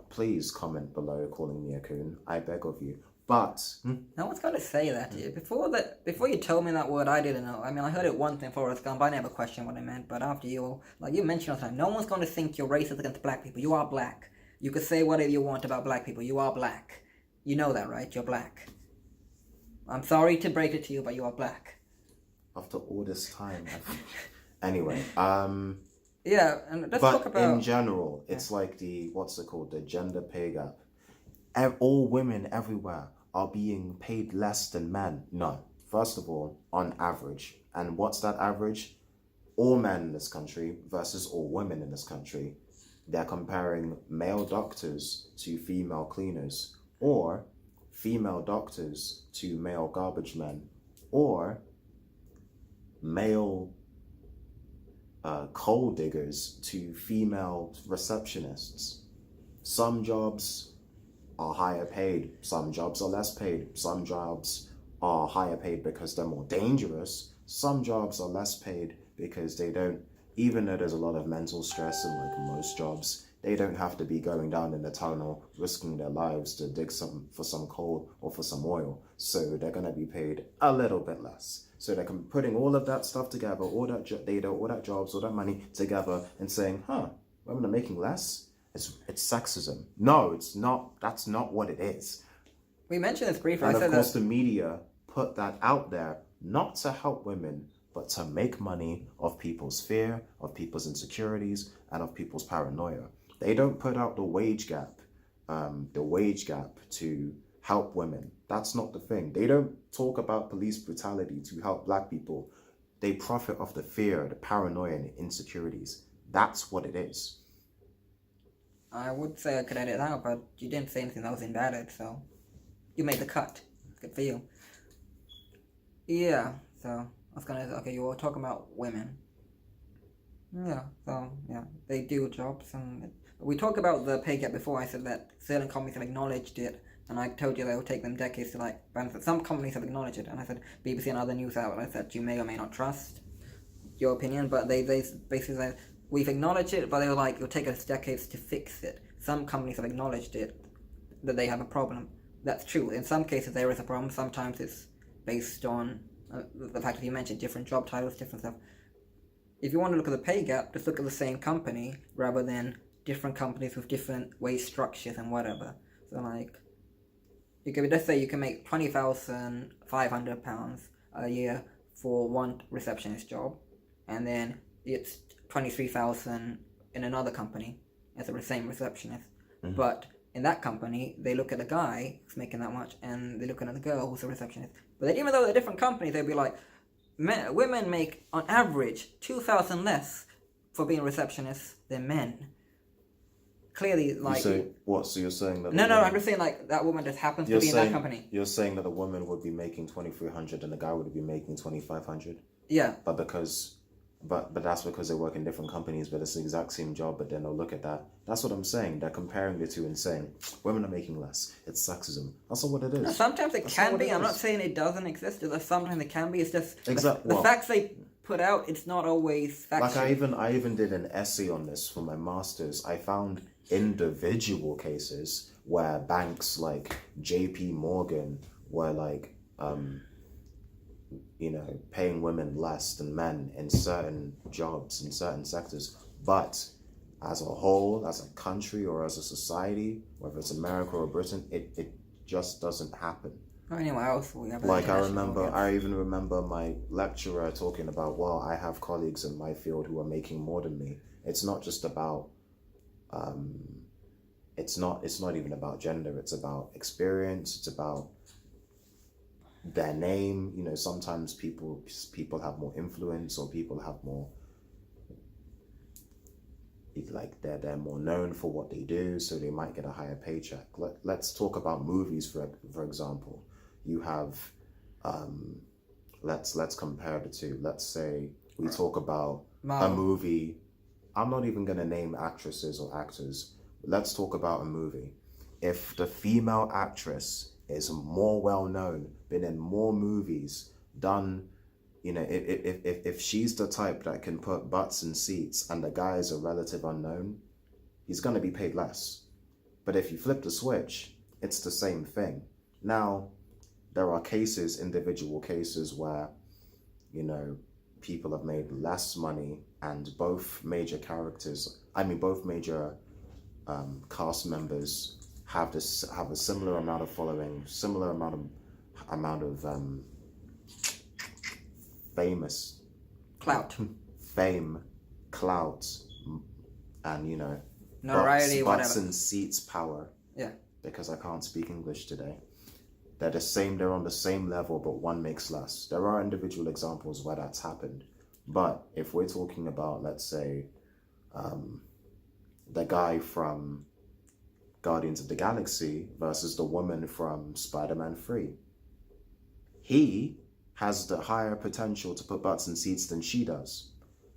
Please comment below calling me a coon. I beg of you. But no one's going to say that to you. Before you told me that word, I didn't know. I mean, I heard it once in Forrest Gump. I never questioned what it meant. But after you mentioned all the time, no one's going to think you're racist against black people. You are black. You could say whatever you want about black people. You are black. You know that, right? You're black. I'm sorry to break it to you, but you are black. After all this time, anyway, Yeah, and let's But talk about. in general, it's like what's it called? The gender pay gap. All women everywhere are being paid less than men. No. First of all, on average. And what's that average? All men in this country versus all women in this country. They're comparing male doctors to female cleaners, or female doctors to male garbage men, or male coal diggers to female receptionists. Some jobs are higher paid, some jobs are less paid, some jobs are higher paid because they're more dangerous, some jobs are less paid because they don't, even though there's a lot of mental stress in like most jobs, they don't have to be going down in the tunnel risking their lives to dig for some coal or for some oil, so they're going to be paid a little bit less. So they're putting all of that stuff together, all that data, all that jobs, all that money together, and saying, women are making less? It's sexism. No, it's not. That's not what it is. We mentioned this briefly. And of course, the media put that out there not to help women, but to make money off people's fear, of people's insecurities, and of people's paranoia. They don't put out the wage gap to help women. That's not the thing. They don't talk about police brutality to help black people. They profit off the fear, the paranoia, and the insecurities. That's what it is. I would say I could edit it out, but you didn't say anything that was invalid, so you made the cut. Good for you. Yeah, so I was gonna, okay, you were talking about women. Yeah, so, yeah, they do jobs, and we talked about the pay gap before. I said that certain companies have acknowledged it, and I told you that it will take them decades to benefit. Some companies have acknowledged it, and I said BBC and other news outlets that you may or may not trust your opinion, but they basically said, we've acknowledged it, but they were like, it'll take us decades to fix it. Some companies have acknowledged it, that they have a problem. That's true. In some cases, there is a problem. Sometimes it's based on the fact that you mentioned different job titles, different stuff. If you want to look at the pay gap, just look at the same company rather than different companies with different wage structures and whatever. So, like, you could, let's say you can make £20,500 a year for one receptionist job, and then it's 23,000 in another company as the same receptionist. Mm-hmm. But in that company, they look at the guy who's making that much, and they look at the girl who's a receptionist. But then, even though they're different companies, they'd be like, women make on average 2,000 less for being receptionists than men. Clearly, like, you say what? So you're saying that? No, I'm just saying like that woman just happens to be in that company. You're saying that a woman would be making 2,300 and a guy would be making 2,500. Yeah. But that's because they work in different companies, but it's the exact same job. But then they'll look at that. That's what I'm saying. They're comparing the two and saying women are making less. It's sexism. That's not what it is. No, sometimes it can be. I'm not saying it doesn't exist. Sometimes it can be. It's just the facts they put out. It's not always factual. Like I even did an essay on this for my master's. I found individual cases where banks like JP Morgan were like paying women less than men in certain jobs in certain sectors, but as a whole, as a country or as a society, whether it's America or Britain, it just doesn't happen. Or anywhere else we have. Like I even remember my lecturer talking about, well, I have colleagues in my field who are making more than me. It's not just about it's not even about gender. It's about experience. It's about their name. Sometimes people have more influence, or people have more, like they're more known for what they do, so they might get a higher paycheck. Let's talk about movies for example. You have let's compare the two. Let's say we talk about a movie. I'm not even going to name actresses or actors. Let's talk about a movie. If the female actress is more well known, been in more movies, done, if she's the type that can put butts in seats and the guy is a relative unknown, he's going to be paid less. But if you flip the switch, it's the same thing. Now, there are individual cases where, people have made less money, and both major cast members have a similar amount of following, similar amount of clout, fame, clout, and notoriety, butts whatever. and seats power. Yeah. Because I can't speak English today. They're the same. They're on the same level, but one makes less. There are individual examples where that's happened, but if we're talking about, let's say, the guy from Guardians of the Galaxy versus the woman from Spider-Man 3, he has the higher potential to put butts in seats than she does.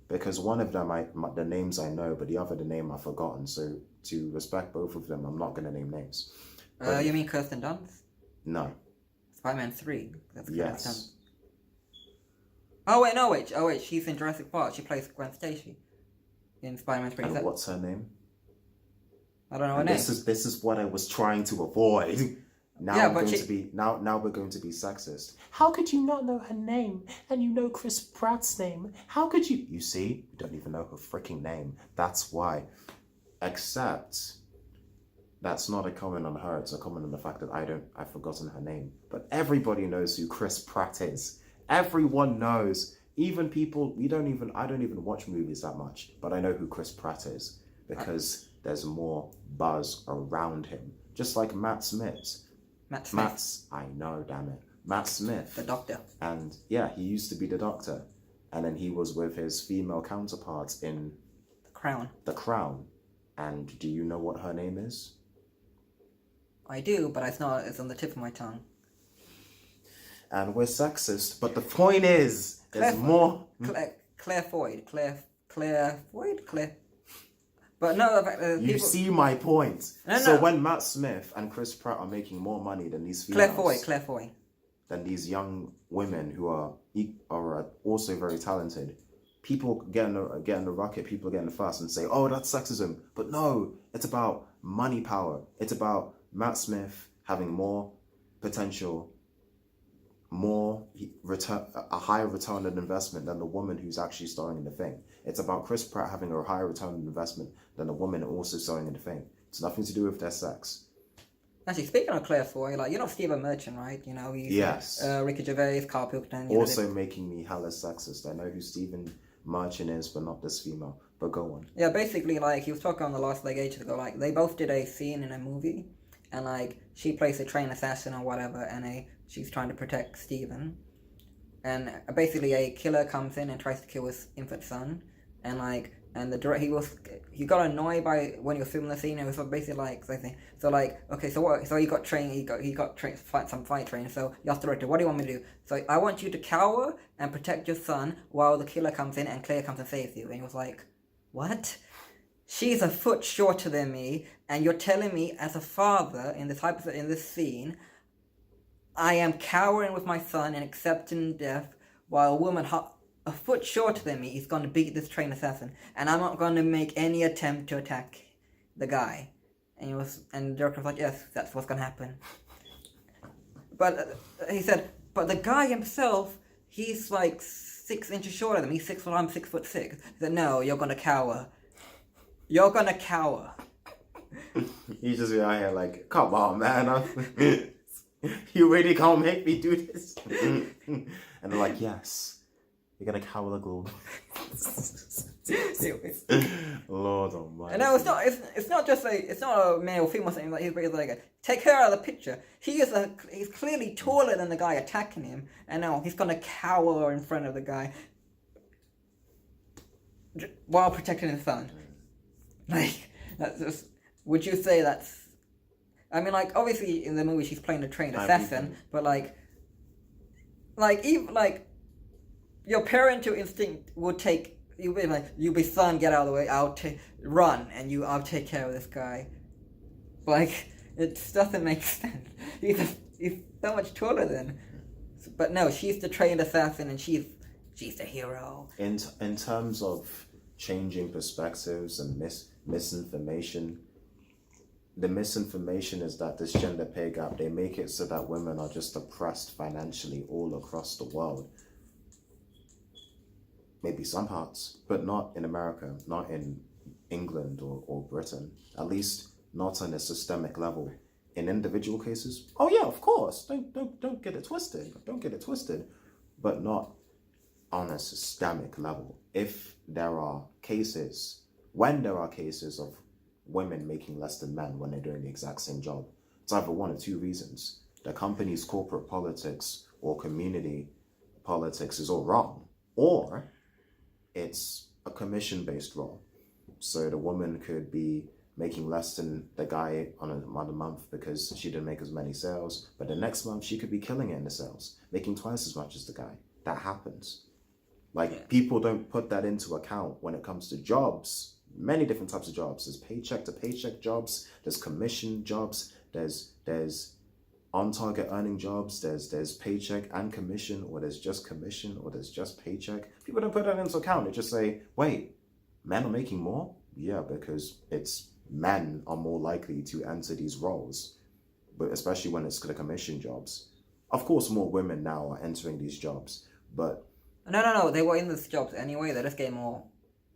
Because one of them, the names I know, but the other, the name I've forgotten. So to respect both of them, I'm not going to name names. You mean Kirsten Dunst? No. Spider-Man 3. That's Yes. Dunst. Oh wait, she's in Jurassic Park. She plays Gwen Stacy in Spider-Man 3. And what's her name? I don't know her name. This is what I was trying to avoid. Now Yeah, we're but going to be now we're going to be sexist. How could you not know her name? And you know Chris Pratt's name. How could you? You see, you don't even know her freaking name. That's why. Except that's not a comment on her. It's a comment on the fact that I've forgotten her name. But everybody knows who Chris Pratt is. Everyone knows. Even people I don't even watch movies that much, but I know who Chris Pratt is because there's more buzz around him. Just like Matt Smith. I know, damn it. Matt Smith. The Doctor. And yeah, he used to be the Doctor. And then he was with his female counterparts in The Crown. And do you know what her name is? I do, but it's on the tip of my tongue. And we're sexist, but the point is, there's more. Claire Foy. But no, you see my point. No. So when Matt Smith and Chris Pratt are making more money than these females, Claire Foy, than these young women who are also very talented, people get in the rocket, people get in the fuss and say, "Oh, that's sexism." But no, it's about money power. It's about Matt Smith having more potential, a higher return on investment than the woman who's actually starring in the thing. It's about Chris Pratt having a higher return on investment than the woman also starring in the thing. It's nothing to do with their sex. Actually, speaking of Claire Foy, Stephen Merchant, right? He's yes. Ricky Gervais, Carl Pilkington. Also making me hella sexist. I know who Stephen Merchant is, but not this female. But go on. Yeah, basically, he was talking on the last ages ago. They both did a scene in a movie, and she plays a trained assassin or whatever, and she's trying to protect Stephen, and basically a killer comes in and tries to kill his infant son, and he got annoyed by when he was filming the scene. It was basically so he got trained. He got trained some fight training. So he asked the director, "What do you want me to do?" So I want you to cower and protect your son while the killer comes in and Claire comes and saves you. And he was like, "What? She's a foot shorter than me, and you're telling me as a father in this scene, I am cowering with my son and accepting death, while a woman a foot shorter than me is going to beat this trained assassin, and I'm not going to make any attempt to attack the guy." And the director was like, "Yes, that's what's going to happen." But he said, "But the guy himself, he's 6 inches shorter than me. 6 foot. I'm 6'6". He said, "No, you're going to cower. You're going to cower." You just be out here come on, man. You really can't make me do this. And they're like, "Yes. You're gonna cower the globe." Lord almighty. No, it's not just it's not a male or female thing. He's take her out of the picture. He's clearly taller than the guy attacking him, and now he's gonna cower in front of the guy while protecting his son. That's just. Would you say that's? I mean, obviously in the movie she's playing a trained assassin, but even your parental instinct would you'll be son, get out of the way, run, and I'll take care of this guy. It just doesn't make sense. He's so much taller than. But no, she's the trained assassin, and she's the hero. In terms of changing perspectives and misinformation, the misinformation is that this gender pay gap, they make it so that women are just oppressed financially all across the world. Maybe some parts, but not in America, not in England or Britain, at least not on a systemic level. In individual cases, oh yeah, of course, don't get it twisted, but not on a systemic level. If there are cases when there are cases of women making less than men when they're doing the exact same job, it's either one of two reasons. The company's corporate politics or community politics is all wrong, or it's a commission-based role. So the woman could be making less than the guy on a month because she didn't make as many sales, but the next month she could be killing it in the sales, making twice as much as the guy. That happens. Like, people don't put that into account when it comes to jobs. Many different types of jobs. There's paycheck to paycheck jobs, there's commission jobs, there's on-target earning jobs, there's paycheck and commission, or there's just commission, or there's just paycheck. People don't put that into account. They just say, wait, men are making more? Yeah, because it's men are more likely to enter these roles, but especially when it's the commission jobs. Of course, more women now are entering these jobs, but... No, they were in these jobs anyway. They just get more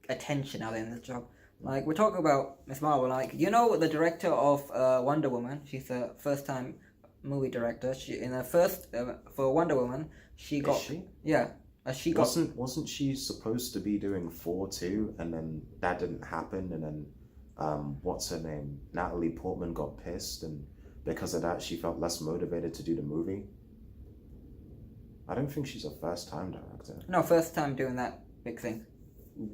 attention now they're in this job. Like, we're talking about Miss Marvel, like, you know, the director of Wonder Woman, she's a first-time movie director. She in her first for Wonder Woman, she got... Is she? Yeah. She got... Wasn't she supposed to be doing 4 too, and then that didn't happen, and then what's her name? Natalie Portman got pissed, and because of that she felt less motivated to do the movie? I don't think she's a first-time director. No, first time doing that big thing.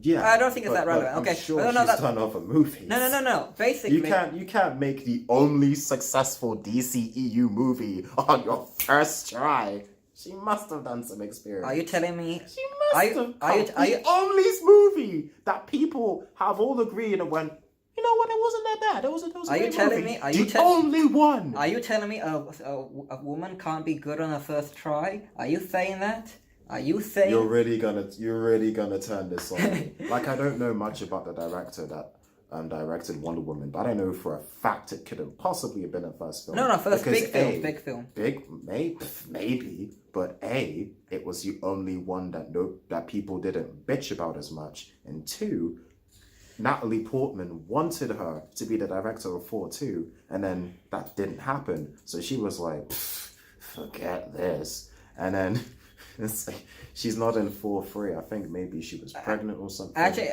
Yeah, I don't think it's that relevant. I'm Okay, sure no, she's done other movies. No. Basically, you can't make the only successful DCEU movie on your first try. She must have done some experience. Are you telling me? She must have. The only movie that people have all agreed and went, you know what? It wasn't that bad. It was a Are you telling me? The only one. Are you telling me a woman can't be good on her first try? Are you saying that? Are you saying... You're really gonna turn this on me. Like, I don't know much about the director that directed Wonder Woman, but I know for a fact it could have possibly been a first film. No, first because big film. Maybe, but A, it was the only one that people didn't bitch about as much, and 2, Natalie Portman wanted her to be the director of 4 too, and then that didn't happen, so she was like, forget this, and then... It's like, she's not in 4-3. I think maybe she was pregnant or something. Actually,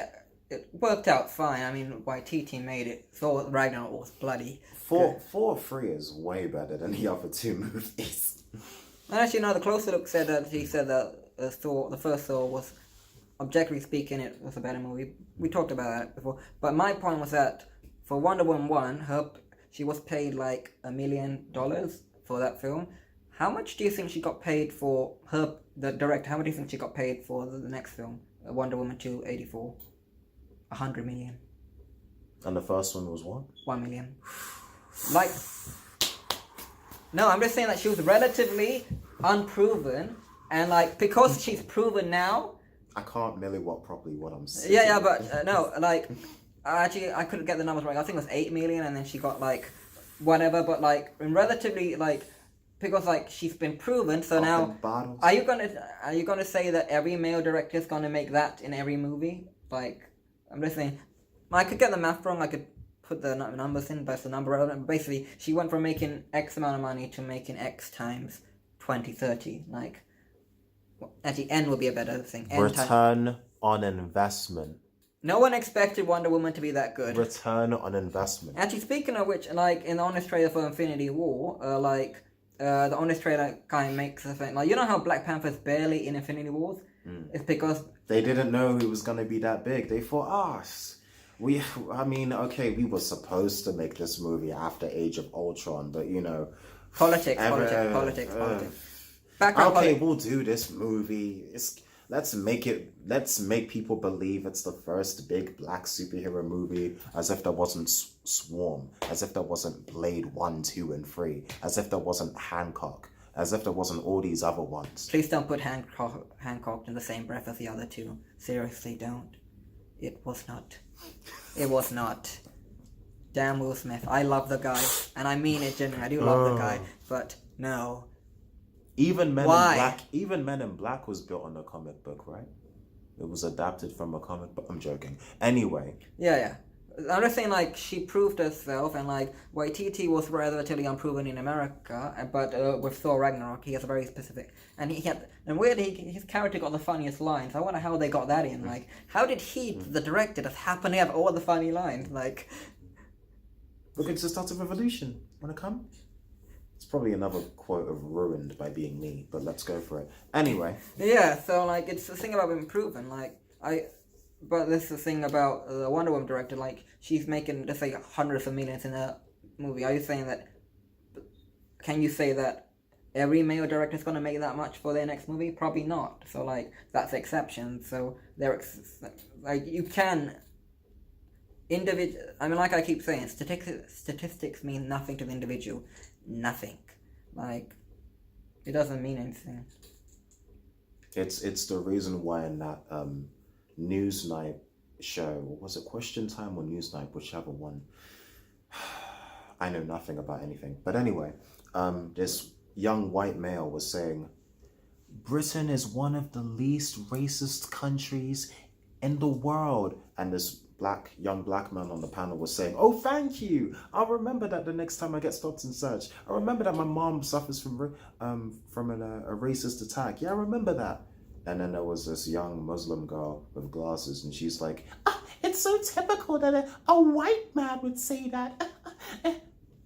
it worked out fine. I mean, Waititi made it. Thor Ragnarok was bloody. 4-3 is way better than the other 2 movies. And actually, no, the closer look said that he said that the first Thor was, objectively speaking, it was a better movie. We talked about that before. But my point was that for Wonder Woman 1, she was paid like $1 million for that film. How much do you think she got paid for the director? How much do you think she got paid for the next film, Wonder Woman 2, 84? 100 million. And the first one was what? 1 million. Like, no, I'm just saying that she was relatively unproven, and like, because she's proven now... I can't milliwatt properly what I'm saying. Yeah, but no, like, actually, I couldn't get the numbers right. I think it was 8 million, and then she got like, whatever, but like, relatively, like, because like she's been proven, so now are you gonna say that every male director is gonna make that in every movie? Like, I'm just saying, I could get the math wrong. I could put the numbers in, but it's the number relevant. Basically, she went from making X amount of money to making X times 20-30. Like, actually, N would be a better thing. Return on investment. No one expected Wonder Woman to be that good. Return on investment. Actually, speaking of which, like in the honest trailer for Infinity War, the honest trailer kind of makes a thing. Like, you know how Black Panther's barely in Infinity Wars? It's because... They didn't know he was going to be that big. They thought, we were supposed to make this movie after Age of Ultron, but, you know... Politics. We'll do this movie. Let's make people believe it's the first big black superhero movie, as if there wasn't Swarm, as if there wasn't Blade 1, 2, and 3, as if there wasn't Hancock, as if there wasn't all these other ones. Please don't put Hancock in the same breath as the other 2. Seriously, don't. It was not. Damn Will Smith. I love the guy, and I mean it genuinely. I do love the guy, but no. Even Men in Black was built on a comic book, right? It was adapted from a comic book. I'm joking. Anyway. Yeah. I'm just saying, like, she proved herself, and like Waititi was relatively unproven in America, but with Thor Ragnarok, he has a very specific, and he had, and weirdly, his character got the funniest lines. I wonder how they got that in. Like, how did he, the director, just happen to have all the funny lines? Like, look, it's the start of evolution. Wanna come? It's probably another quote of ruined by being me, but let's go for it. Anyway. Yeah, so like it's the thing about being proven. But this is the thing about the Wonder Woman director. Like she's making, let's say, hundreds of millions in a movie. Are you saying that? Can you say that every male director is going to make that much for their next movie? Probably not. So like that's the exception. So like you can. I mean, like I keep saying, statistics mean nothing to the individual. Nothing. Like, it doesn't mean anything. It's the reason why in that Newsnight show, or was it Question Time or Newsnight, whichever one. I know nothing about anything. But anyway, this young white male was saying, Britain is one of the least racist countries in the world. And this young black man on the panel was saying, oh, thank you. I'll remember that the next time I get stopped and searched. I remember that my mom suffers from a racist attack. Yeah, I remember that. And then there was this young Muslim girl with glasses, and she's like, it's so typical that a white man would say that.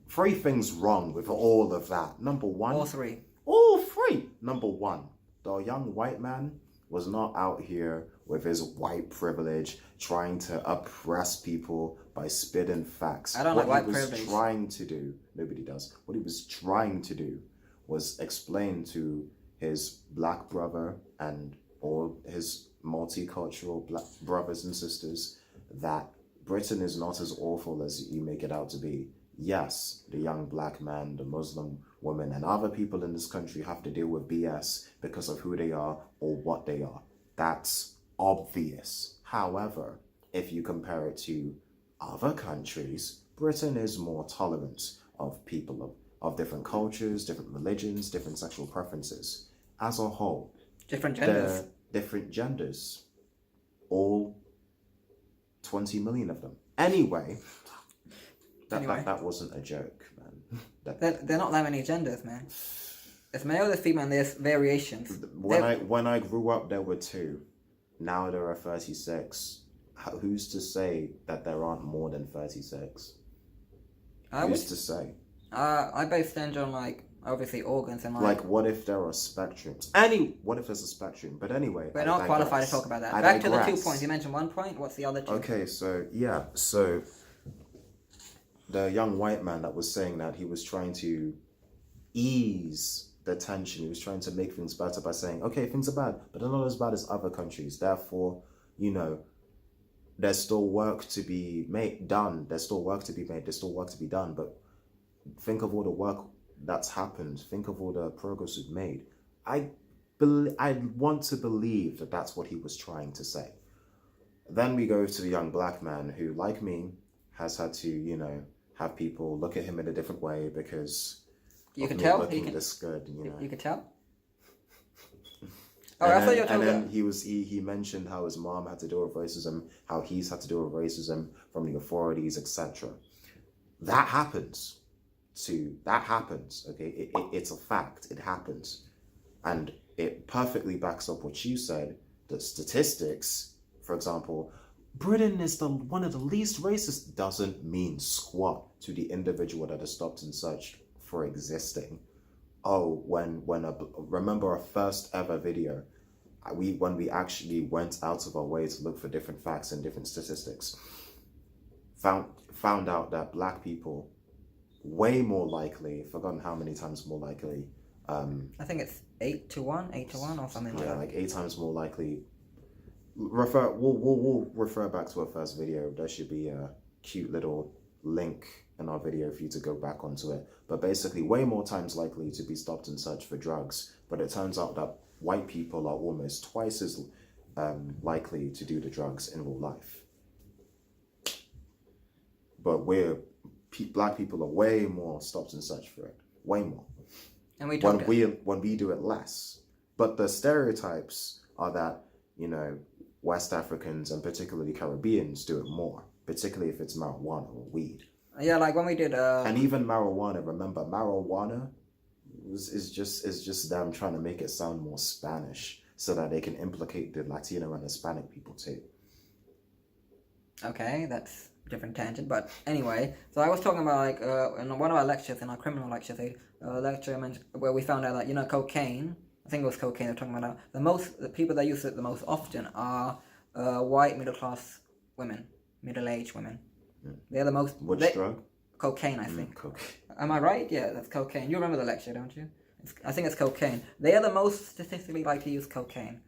3 things wrong with all of that. Number one. All 3. All 3. Number 1, the young white man was not out here with his white privilege trying to oppress people by spitting facts. I don't like white privilege. What he was trying to do, nobody does, what he was trying to do was explain to his black brother and all his multicultural black brothers and sisters that Britain is not as awful as you make it out to be. Yes, the young black man, the Muslim woman, and other people in this country have to deal with BS because of who they are or what they are. That's obvious. However, if you compare it to other countries, Britain is more tolerant of people of different cultures, different religions, different sexual preferences. As a whole, different genders. Different genders. All 20 million of them. Anyway, that wasn't a joke, man. They're not that many genders, man. There's male, there's female, and there's variations. When I grew up, there were 2. Now there are 36. Who's to say that there aren't more than 36? Who's to say? I base it on like obviously organs and like what if there are spectrums? What if there's a spectrum? But anyway, we're not qualified to talk about that. Back to the 2 points. You mentioned 1 point. What's the other 2? Okay, so the young white man that was saying that, he was trying to ease the tension. He was trying to make things better by saying, okay, things are bad, but they're not as bad as other countries. Therefore, there's still work to be done. There's still work to be made. There's still work to be done. But think of all the work that's happened. Think of all the progress we've made. I want to believe that that's what he was trying to say. Then we go to the young black man who, like me, has had to, have people look at him in a different way because you can tell looking this good. You can tell. And then he mentioned how his mom had to deal with racism, how he's had to deal with racism from the authorities, etc. That happens. Okay, it's a fact. It happens, and it perfectly backs up what you said. The statistics, for example, Britain is one of the least racist, doesn't mean squat to the individual that is stopped and searched for existing. Oh, remember our first ever video, when we actually went out of our way to look for different facts and different statistics, found out that black people way more likely, forgotten how many times more likely. I think it's 8 to 1 or something like that. Yeah, like 8 times more likely. We'll refer back to our first video. There should be a cute little link in our video for you to go back onto it. But basically, way more times likely to be stopped and searched for drugs. But it turns out that white people are almost twice as likely to do the drugs in real life. But black people are way more stopped and searched for it. Way more. And we when we do it less. But the stereotypes are that, West Africans and particularly Caribbeans do it more. particularly if it's marijuana or weed. Yeah, like when we did And even marijuana, remember, marijuana is just them trying to make it sound more Spanish so that they can implicate the Latino and Hispanic people too. Okay, that's a different tangent, but anyway, so I was talking about like in one of our lectures, in our criminal lectures, a lecture where we found out that, you know, cocaine, I think it was cocaine they're talking about now, the people that use it the most often are white middle class women, middle-aged women. They're the most... Which drug? Cocaine, I think. Cocaine. Am I right? Yeah, that's cocaine. You remember the lecture, don't you? I think it's cocaine. They are the most statistically likely to use cocaine.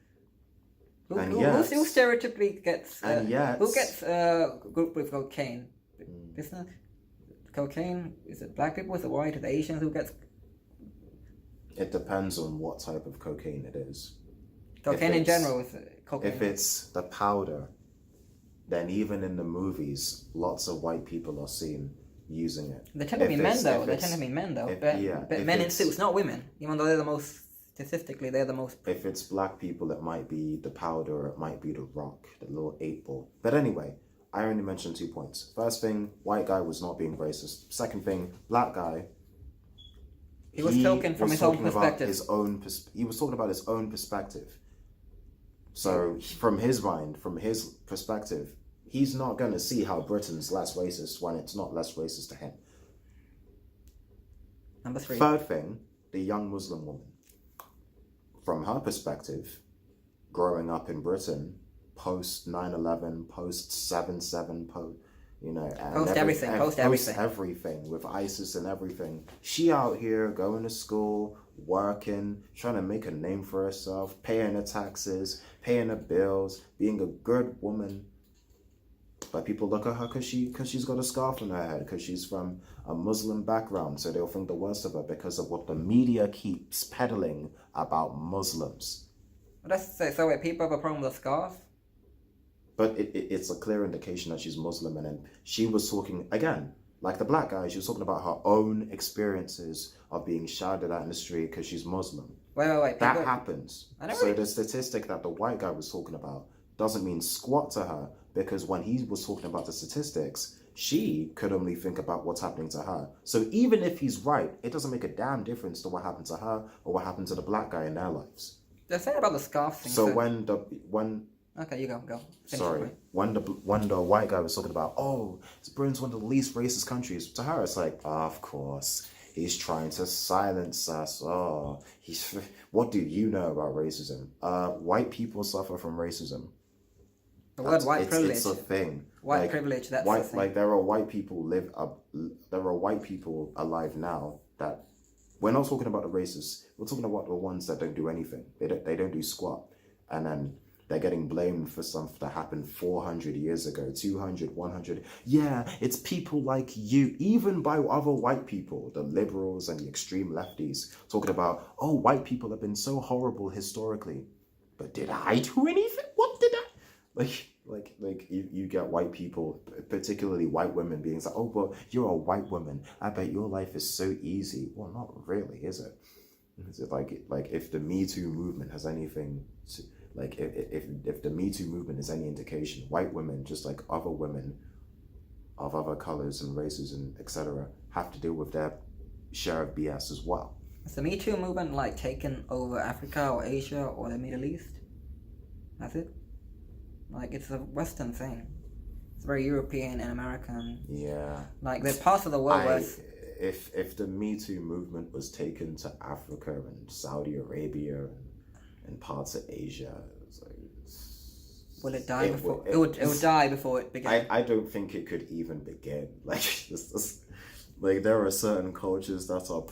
Who stereotypically gets... who gets grouped with cocaine? Isn't it? Cocaine? Is it black people? Is it white? Is it Asians? Who gets... It depends on what type of cocaine it is. Cocaine in general is cocaine. If it's the powder, then even in the movies, lots of white people are seen using it. They tend to be men, though. But men in suits, not women. Even though they're the most... Statistically, they're the most... If it's black people, it might be the powder, or it might be the rock, the little 8-ball. But anyway, I only mentioned 2 points. First thing, white guy was not being racist. Second thing, black guy... He was talking from his own perspective. He was talking about his own perspective. So, from his mind, from his perspective, he's not going to see how Britain's less racist when it's not less racist to him. Number 3. Third thing, the young Muslim woman. From her perspective, growing up in Britain, post 9/11, post 7/7, post everything with ISIS and everything. She out here going to school, working, trying to make a name for herself, paying her taxes, paying her bills, being a good woman. But people look at her because she's got a scarf on her head, because she's from a Muslim background, so they'll think the worst of her because of what the media keeps peddling about Muslims. So wait, people have a problem with a scarf? But it's a clear indication that she's Muslim, and then she was talking, again, like the black guy, she was talking about her own experiences of being shouted at in the street because she's Muslim. Wait. That happens. So the statistic that the white guy was talking about doesn't mean squat to her, because when he was talking about the statistics, she could only think about what's happening to her. So even if he's right, it doesn't make a damn difference to what happened to her or what happened to the black guy in their lives. The thing about the scarf thing... So Okay, you go. Finish Sorry. When the white guy was talking about, Britain's one of the least racist countries, to her it's like, of course, he's trying to silence us. What do you know about racism? White people suffer from racism. The word white privilege. It's a thing. White privilege, that's the thing. Like, there are white people alive now that, we're not talking about the racists, we're talking about the ones that don't do anything. They don't do squat. And then they're getting blamed for something that happened 400 years ago, 200, 100. Yeah, it's people like you, even by other white people, the liberals and the extreme lefties, talking about, white people have been so horrible historically. But did I do anything? What did I? Like you get white people, particularly white women, being like, but you're a white woman, I bet your life is so easy. Well, not really, is it? Is it like if the Me Too movement has anything to... Like, if the Me Too movement is any indication, white women, just like other women of other colors and races and etc., have to deal with their share of BS as well. Is the Me Too movement like taken over Africa or Asia or the Middle East? That's it? Like, it's a Western thing. It's very European and American. Yeah. Like, there's parts of the world where... If the Me Too movement was taken to Africa and Saudi Arabia and parts of Asia, it's like, will it die before it would die before it began? I don't think it could even begin. Like there are certain cultures that are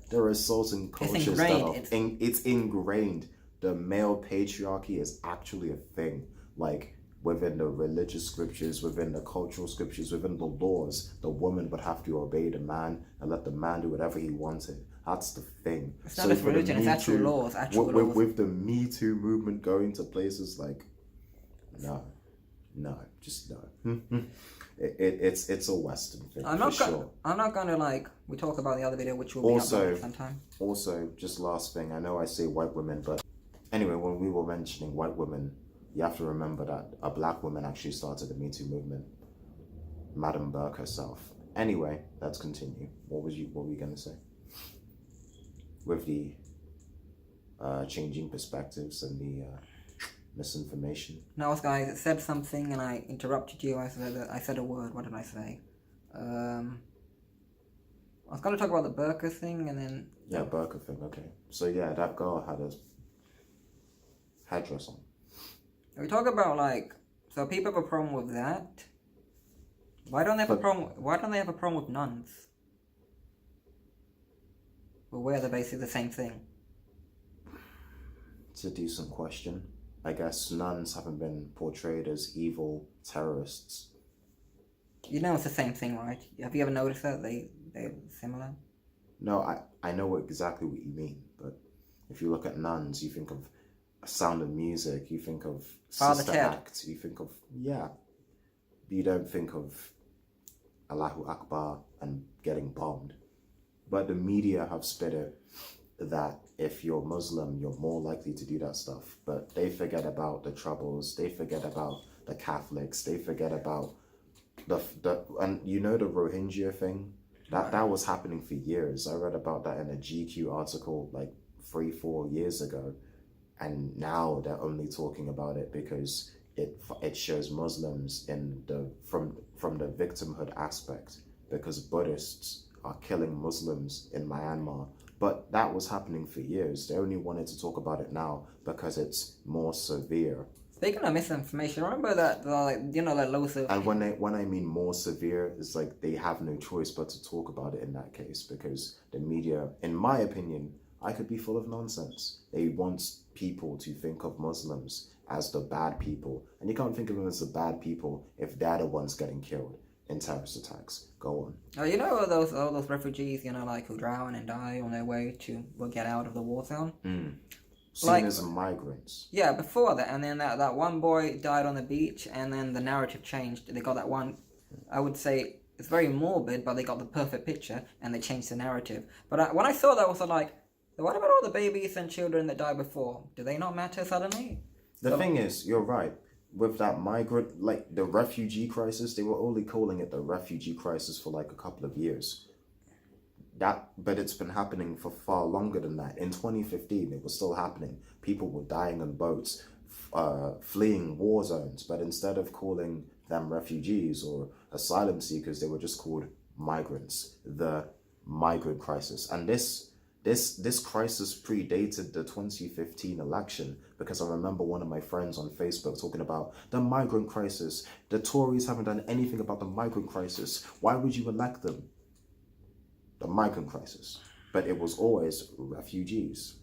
there are certain cultures it's ingrained. The male patriarchy is actually a thing. Like, within the religious scriptures, within the cultural scriptures, within the laws, the woman would have to obey the man and let the man do whatever he wanted. That's the thing. It's not just religion, it's actual laws. With the Me Too movement going to places like, no. It's a Western thing. I'm not gonna we talk about the other video, which will be uploaded sometime. Also, just last thing, I know I say white women, but anyway, when we were mentioning white women, you have to remember that a black woman actually started the Me Too movement. Madam Burke herself. Anyway, let's continue. What were you gonna say? With the changing perspectives and the misinformation. No, guys, it said something and I interrupted you. I said a word. What did I say? I was going to talk about the burqa thing and then... Yeah, burqa thing, okay. So yeah, that girl had a headdress on. We talk about, like... So people have a problem with that. Why don't they have a problem with nuns? Well, wear basically the same thing. It's a decent question. I guess nuns haven't been portrayed as evil terrorists. You know it's the same thing, right? Have you ever noticed that? They're similar? No, I know exactly what you mean, but if you look at nuns, you think of Sound of Music, you think of Father Sister Ted. Act, you think of, yeah. You don't think of Allahu Akbar and getting bombed. But the media have spit it that if you're Muslim, you're more likely to do that stuff. But they forget about the Troubles, they forget about the Catholics, they forget about and you know the Rohingya thing? That was happening for years. I read about that in a GQ article like 3-4 years ago. And now they're only talking about it because it shows Muslims in from the victimhood aspect, because Buddhists are killing Muslims in Myanmar. But that was happening for years. They only wanted to talk about it now because it's more severe. Speaking of misinformation, remember that, that loads of... And when I mean more severe, it's like they have no choice but to talk about it in that case, because the media, in my opinion, I could be full of nonsense. They want people to think of Muslims as the bad people. And you can't think of them as the bad people if they're the ones getting killed in terrorist attacks. Go on. Oh, you know all those refugees, who drown and die on their way to get out of the war zone? Seen as migrants. Yeah, before that, and then that one boy died on the beach, and then the narrative changed. They got that one, I would say, it's very morbid, but they got the perfect picture, and they changed the narrative. But when I saw that, I was like, what about all the babies and children that died before? Do they not matter suddenly? The thing is, you're right. With that migrant, like the refugee crisis, they were only calling it the refugee crisis for like a couple of years. But it's been happening for far longer than that. In 2015, it was still happening. People were dying on boats, fleeing war zones. But instead of calling them refugees or asylum seekers, they were just called migrants. The migrant crisis. And this crisis predated the 2015 election, because I remember one of my friends on Facebook talking about the migrant crisis. The Tories haven't done anything about the migrant crisis. Why would you elect them? The migrant crisis. But it was always refugees.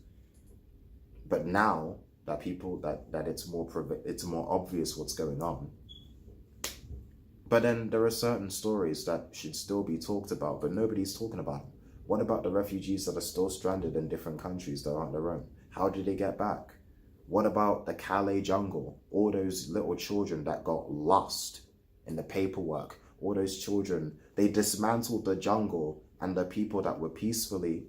But now that it's more obvious what's going on. But then there are certain stories that should still be talked about, but nobody's talking about them. What about the refugees that are still stranded in different countries that aren't their own? How did they get back? What about the Calais jungle? All those little children that got lost in the paperwork. All those children, they dismantled the jungle, and the people that were peacefully,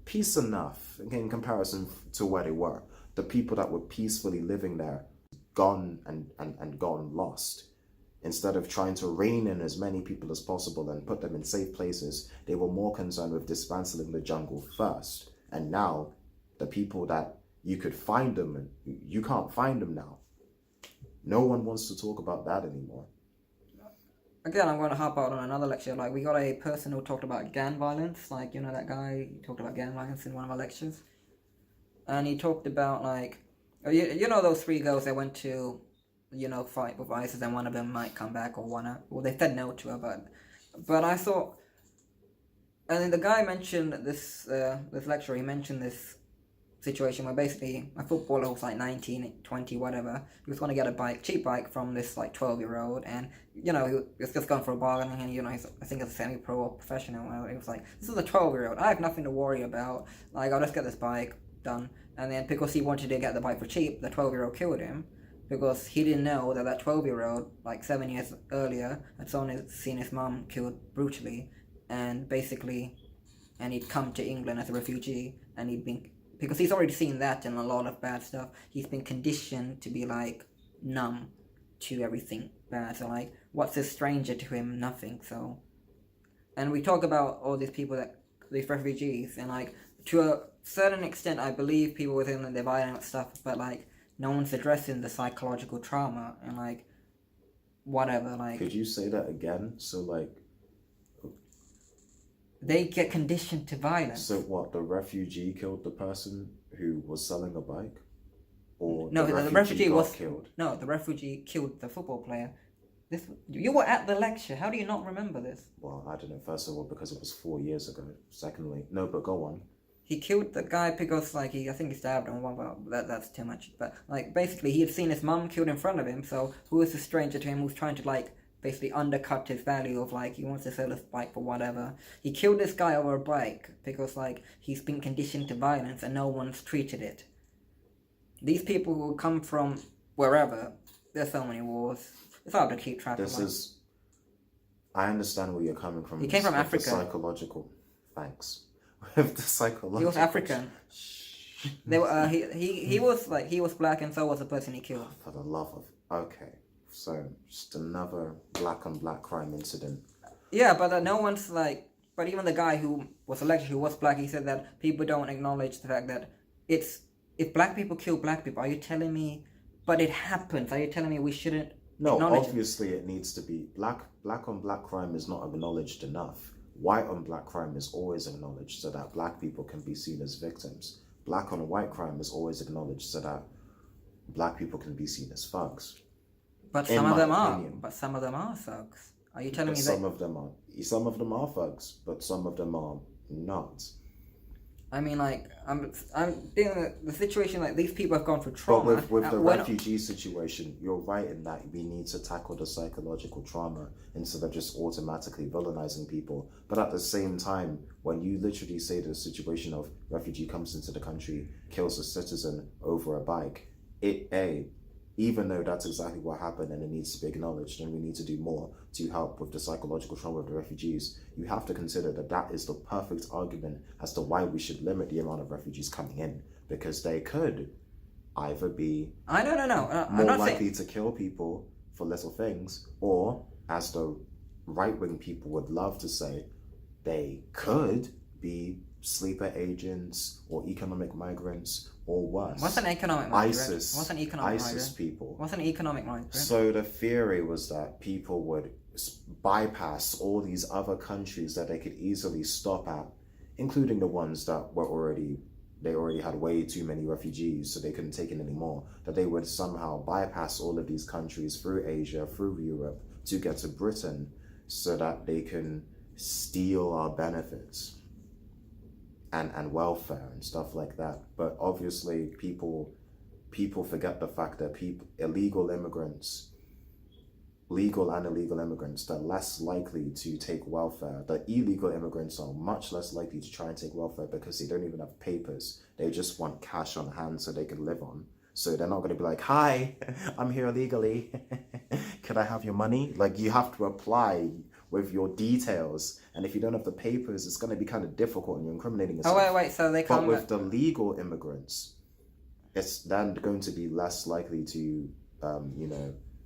peace enough in comparison to where they were. The people that were peacefully living there, gone and gone lost. Instead of trying to rein in as many people as possible and put them in safe places, they were more concerned with dismantling the jungle first. And now, the people that you could find them, you can't find them now. No one wants to talk about that anymore. Again, I'm going to hop out on another lecture. Like, we got a person who talked about gang violence. Like, that guy, he talked about gang violence in one of our lectures. And he talked about, like, those 3 girls that went to, fight with ISIS, and one of them might come back, or well, they said no to her, but I thought, and then the guy mentioned this lecturer, he mentioned this situation where basically a footballer who's like 19, 20, whatever, he was going to get a cheap bike from this like 12-year-old, and he was just going for a bargain, and he's, I think it's a semi-pro or professional, and he was like, this is a 12-year-old, I have nothing to worry about, like, I'll just get this bike done. And then because he wanted to get the bike for cheap, the 12-year-old killed him, because he didn't know that 12-year-old, like 7 years earlier, had seen his mom killed brutally, and he'd come to England as a refugee, and because he's already seen that and a lot of bad stuff, he's been conditioned to be like numb to everything bad. So like, what's a stranger to him? Nothing. So, and we talk about all these people these refugees, and like to a certain extent, I believe people within them, they're violent stuff, but like no one's addressing the psychological trauma and like whatever. Like, could you say that again? So like, they get conditioned to violence. So what? The refugee killed the person who was selling a bike, or no, the refugee was killed? No, the refugee killed the football player. You were at the lecture. How do you not remember this? Well, I don't know. First of all, because it was 4 years ago. Secondly, no, but go on. He killed the guy because, like, I think he stabbed him. Well, that's too much. But, like, basically, he had seen his mum killed in front of him, so who is a stranger to him who's trying to, like, basically undercut his value of, like, he wants to sell his bike for whatever. He killed this guy over a bike because, like, he's been conditioned to violence and no one's treated it. These people who come from wherever, there's so many wars. It's hard to keep track of. I understand where you're coming from. He came from Africa. Psychological. Thanks. With the psychological. He was African. They were. He was black, and so was the person he killed. For the love of. Okay, so just another black on black crime incident. Yeah, but no one's like. But even the guy who was elected, who was black, he said that people don't acknowledge the fact that if black people kill black people, are you telling me? But it happens. Are you telling me we shouldn't? No, obviously it needs to be black on black crime is not acknowledged enough. White on black crime is always acknowledged so that black people can be seen as victims. Black on white crime is always acknowledged so that black people can be seen as thugs. But some of them are. But some of them are thugs. Are you telling me that? Some of them are thugs, but some of them are not. I mean, like, I'm dealing with the situation, like, these people have gone through trauma. But with the refugee situation, you're right in that we need to tackle the psychological trauma instead of just automatically villainizing people. But at the same time, when you literally say the situation of refugee comes into the country, kills a citizen over a bike, even though that's exactly what happened and it needs to be acknowledged and we need to do more to help with the psychological trauma of the refugees, you have to consider that that is the perfect argument as to why we should limit the amount of refugees coming in, because they could either be more likely to kill people for little things, or, as the right-wing people would love to say, they could be sleeper agents or economic migrants or worse. What's an economic migrant? ISIS people. What's an economic migrant? So the theory was that people would bypass all these other countries that they could easily stop at, including the ones that they already had way too many refugees, so they couldn't take in any more, that they would somehow bypass all of these countries through Asia, through Europe, to get to Britain, so that they can steal our benefits and welfare and stuff like that. But obviously people forget the fact that legal and illegal immigrants, they're less likely to take welfare. The illegal immigrants are much less likely to try and take welfare because they don't even have papers. They just want cash on hand so they can live on. So they're not going to be like, hi, I'm here illegally. Could I have your money? Like, you have to apply with your details. And if you don't have the papers, it's going to be kind of difficult and you're incriminating yourself. Oh, wait, so they come... But with the legal immigrants, it's then going to be less likely to,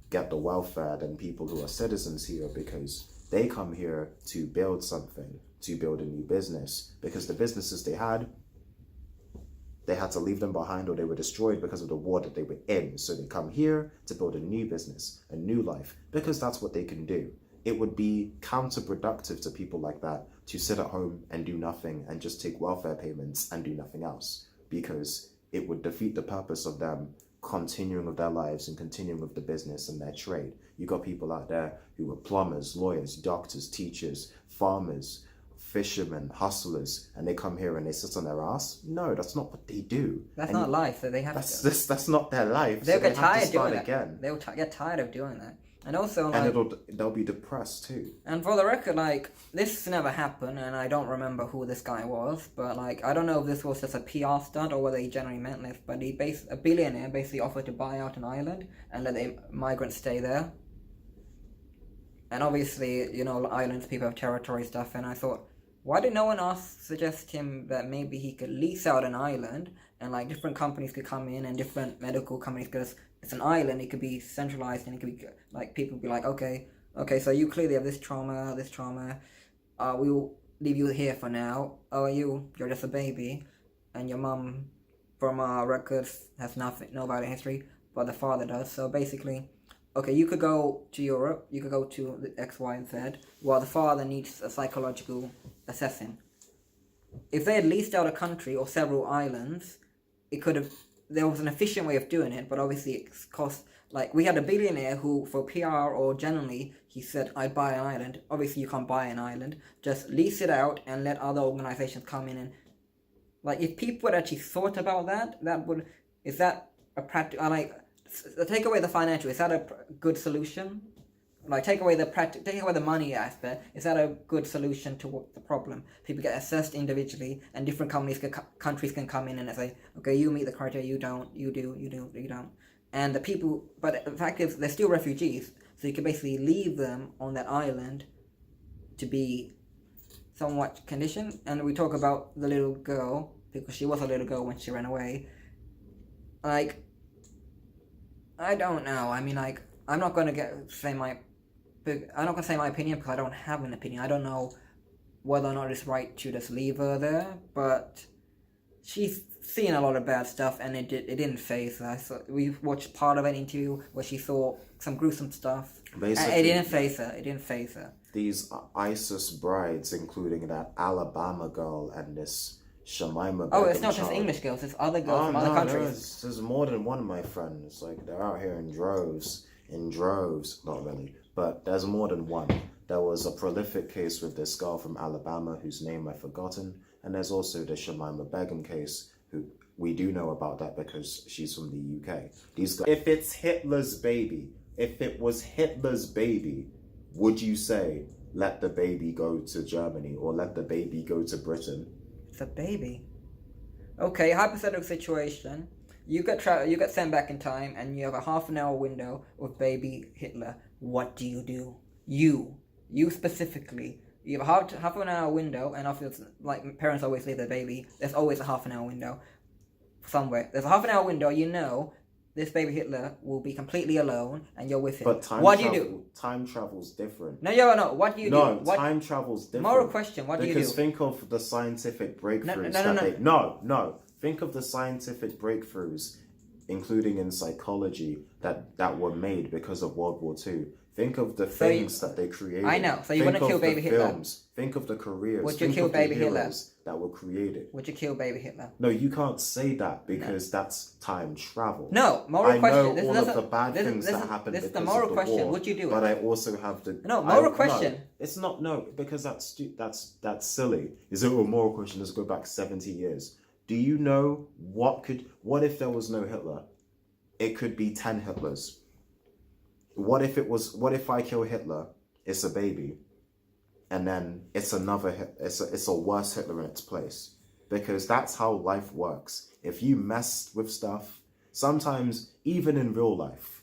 get the welfare than people who are citizens here, because they come here to build something, to build a new business, because the businesses they had to leave them behind or they were destroyed because of the war that they were in. So they come here to build a new business, a new life, because that's what they can do. It would be counterproductive to people like that to sit at home and do nothing and just take welfare payments and do nothing else, because it would defeat the purpose of them continuing with their lives and continuing with the business and their trade. You got people out there who are plumbers, lawyers, doctors, teachers, farmers, fishermen, hustlers, and they come here and they sit on their ass. No, that's not what they do. That's not life. So they have that's not their life. They'll get tired of doing that. Again. They'll get tired of doing that. And also, they'll be depressed too. And for the record, this never happened, and I don't remember who this guy was, but I don't know if this was just a PR stunt or whether he genuinely meant this, but a billionaire basically offered to buy out an island and let the migrants stay there. And obviously, islands, people have territory stuff, and I thought, why did no one else suggest him that maybe he could lease out an island and different companies could come in and different medical companies, because it's an island, it could be centralized and it could be people would be like, okay, Okay, so you clearly have this trauma, this trauma. We will leave you here for now. Oh, you're just a baby, and your mum, from our records, has no violent history, but the father does. So basically, okay, you could go to Europe, you could go to the X, Y, and Z, while the father needs a psychological assessing. If they had leased out a country or several islands, there was an efficient way of doing it, but obviously it cost, like, we had a billionaire who, for PR or generally, he said, I'd buy an island. Obviously you can't buy an island, just lease it out and let other organizations come in and, like, if people had actually thought about that, is that a practical, take away the financial, is that a good solution? Like, take away the money aspect. Is that a good solution to the problem? People get assessed individually, and different countries can come in and say, okay, you meet the criteria, you don't, you do, you do, you don't. And the people, but the fact is, they're still refugees, so you can basically leave them on that island to be somewhat conditioned. And we talk about the little girl, because she was a little girl when she ran away. Like, I don't know. I mean, like, I'm not going to say my opinion because I don't have an opinion. I don't know whether or not it's right to just leave her there, but she's seen a lot of bad stuff, and it didn't faze her. We watched part of an interview where she saw some gruesome stuff. Basically, it didn't faze her. It didn't faze her. These ISIS brides, including that Alabama girl and this Shemima. Oh, it's not just English girls; it's other girls from other countries. There's more than one, my friend. It's like they're out here in droves. Not really, but there's more than one. There was a prolific case with this girl from Alabama whose name I've forgotten, and there's also the Shemima Begum case, who we do know about that because she's from the UK. If it's Hitler's baby, if it was Hitler's baby, would you say let the baby go to Germany or let the baby go to Britain? It's a baby. Okay, hypothetical situation. You get sent back in time, and you have a half-an-hour window with baby Hitler. What do you do? You specifically. You have a half-an-hour window, and obviously, like parents always leave their baby, there's always a half-an-hour window somewhere. There's a half-an-hour window. You know, this baby Hitler will be completely alone, and you're with him. But what do you do? Time travel's different. No. What do you do? No, time travel's different. Moral question. What do you do? Because think of the scientific breakthroughs. No. Think of the scientific breakthroughs, including in psychology, that were made because of World War II. Think of the things that they created. I know. So you want to kill baby Hitler? Think of the careers. Would you kill baby Hitler? That were created. Would you kill baby Hitler? No, you can't say that because that's time travel. No, moral question. I know all of the bad things that happened because of the war. This is the moral question. Would you do it? But I also have the... No, moral question. No, it's not, because that's silly. Is it a moral question? Let's go back 70 years. Do you know what if there was no Hitler? It could be 10 Hitlers. What if I kill Hitler, it's a baby, and then it's a worse Hitler in its place? Because that's how life works. If you mess with stuff, sometimes even in real life,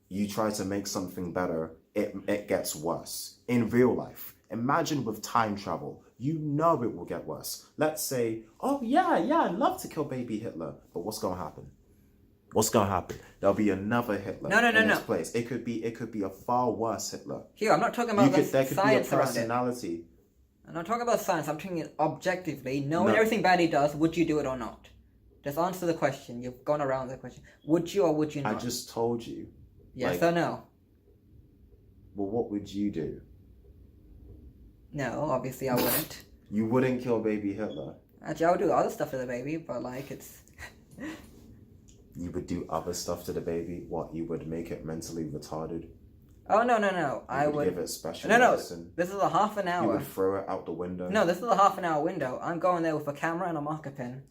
you try to make something better, it gets worse. In real life. Imagine with time travel, you know it will get worse. Let's say, oh yeah, I'd love to kill baby Hitler, but what's gonna happen? There'll be another Hitler in its place. It could be a far worse Hitler. Here, I'm not talking about the there could science be a personality. I'm not talking about science. I'm talking objectively. Knowing everything bad he does, would you do it or not? Just answer the question. You've gone around the question. Would you or would you not? I just told you. Yes or no? Well, what would you do? No, obviously I wouldn't. You wouldn't kill baby Hitler? Actually, I would do other stuff to the baby, but it's... You would do other stuff to the baby? What, you would make it mentally retarded? Oh, no. I would give it special medicine? This is a half an hour. You would throw it out the window? No, this is a half an hour window. I'm going there with a camera and a marker pen.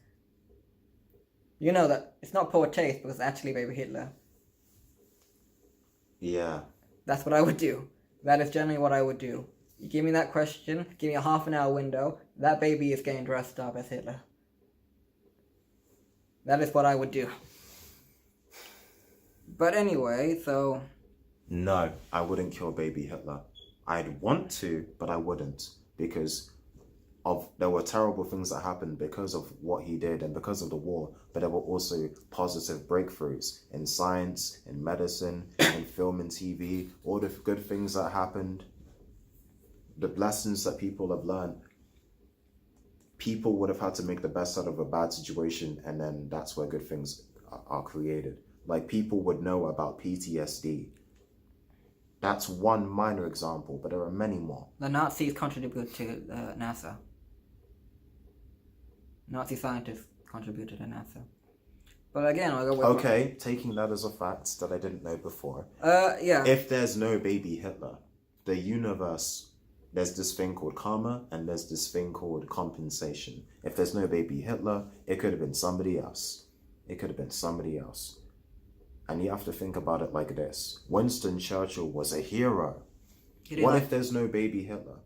You know that it's not poor taste because it's actually baby Hitler. Yeah. That's what I would do. That is generally what I would do. You give me that question, give me a half an hour window, that baby is getting dressed up as Hitler. That is what I would do. But anyway, so... No, I wouldn't kill baby Hitler. I'd want to, but I wouldn't. Because there were terrible things that happened because of what he did and because of the war, but there were also positive breakthroughs in science, in medicine, in film and TV, all the good things that happened, the lessons that people have learned. People would have had to make the best out of a bad situation, and then that's where good things are created. Like, people would know about PTSD. That's one minor example, but there are many more. The Nazis contributed to NASA. Nazi scientists contributed to NASA. But again, I'll go with... Okay, taking that as a fact that I didn't know before. Yeah. If there's no baby Hitler, the universe... There's this thing called karma, and there's this thing called compensation. If there's no baby Hitler, it could have been somebody else. It could have been somebody else. And you have to think about it like this. Winston Churchill was a hero. What if there's no baby Hitler?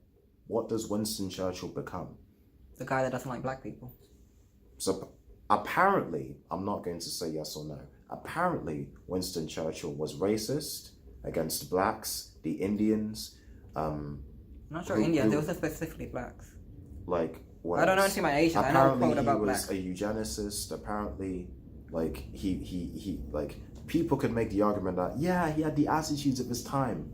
What does Winston Churchill become? The guy that doesn't like black people. So apparently, I'm not going to say yes or no. Apparently, Winston Churchill was racist against blacks, the Indians, I'm not sure Indians, it was specifically blacks. Like, what I don't know anything about Asians. I know a quote about blacks. Apparently he was a eugenicist. Apparently, like, he like, people could make the argument that, yeah, he had the attitudes of his time.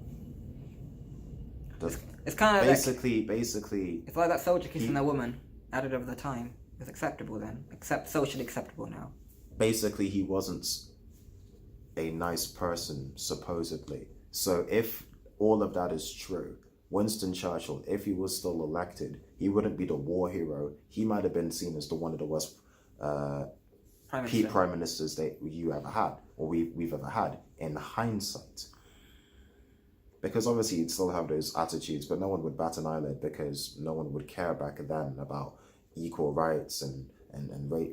It's kind of basically, it's like that soldier kissing a woman added over the time. It's acceptable then. Socially acceptable now. Basically, he wasn't a nice person, supposedly. So if all of that is true, Winston Churchill, if he was still elected, he wouldn't be the war hero. He might have been seen as one of the worst prime ministers that you ever had, or we've ever had, in hindsight. Because obviously he'd still have those attitudes, but no one would bat an eyelid because no one would care back then about equal rights and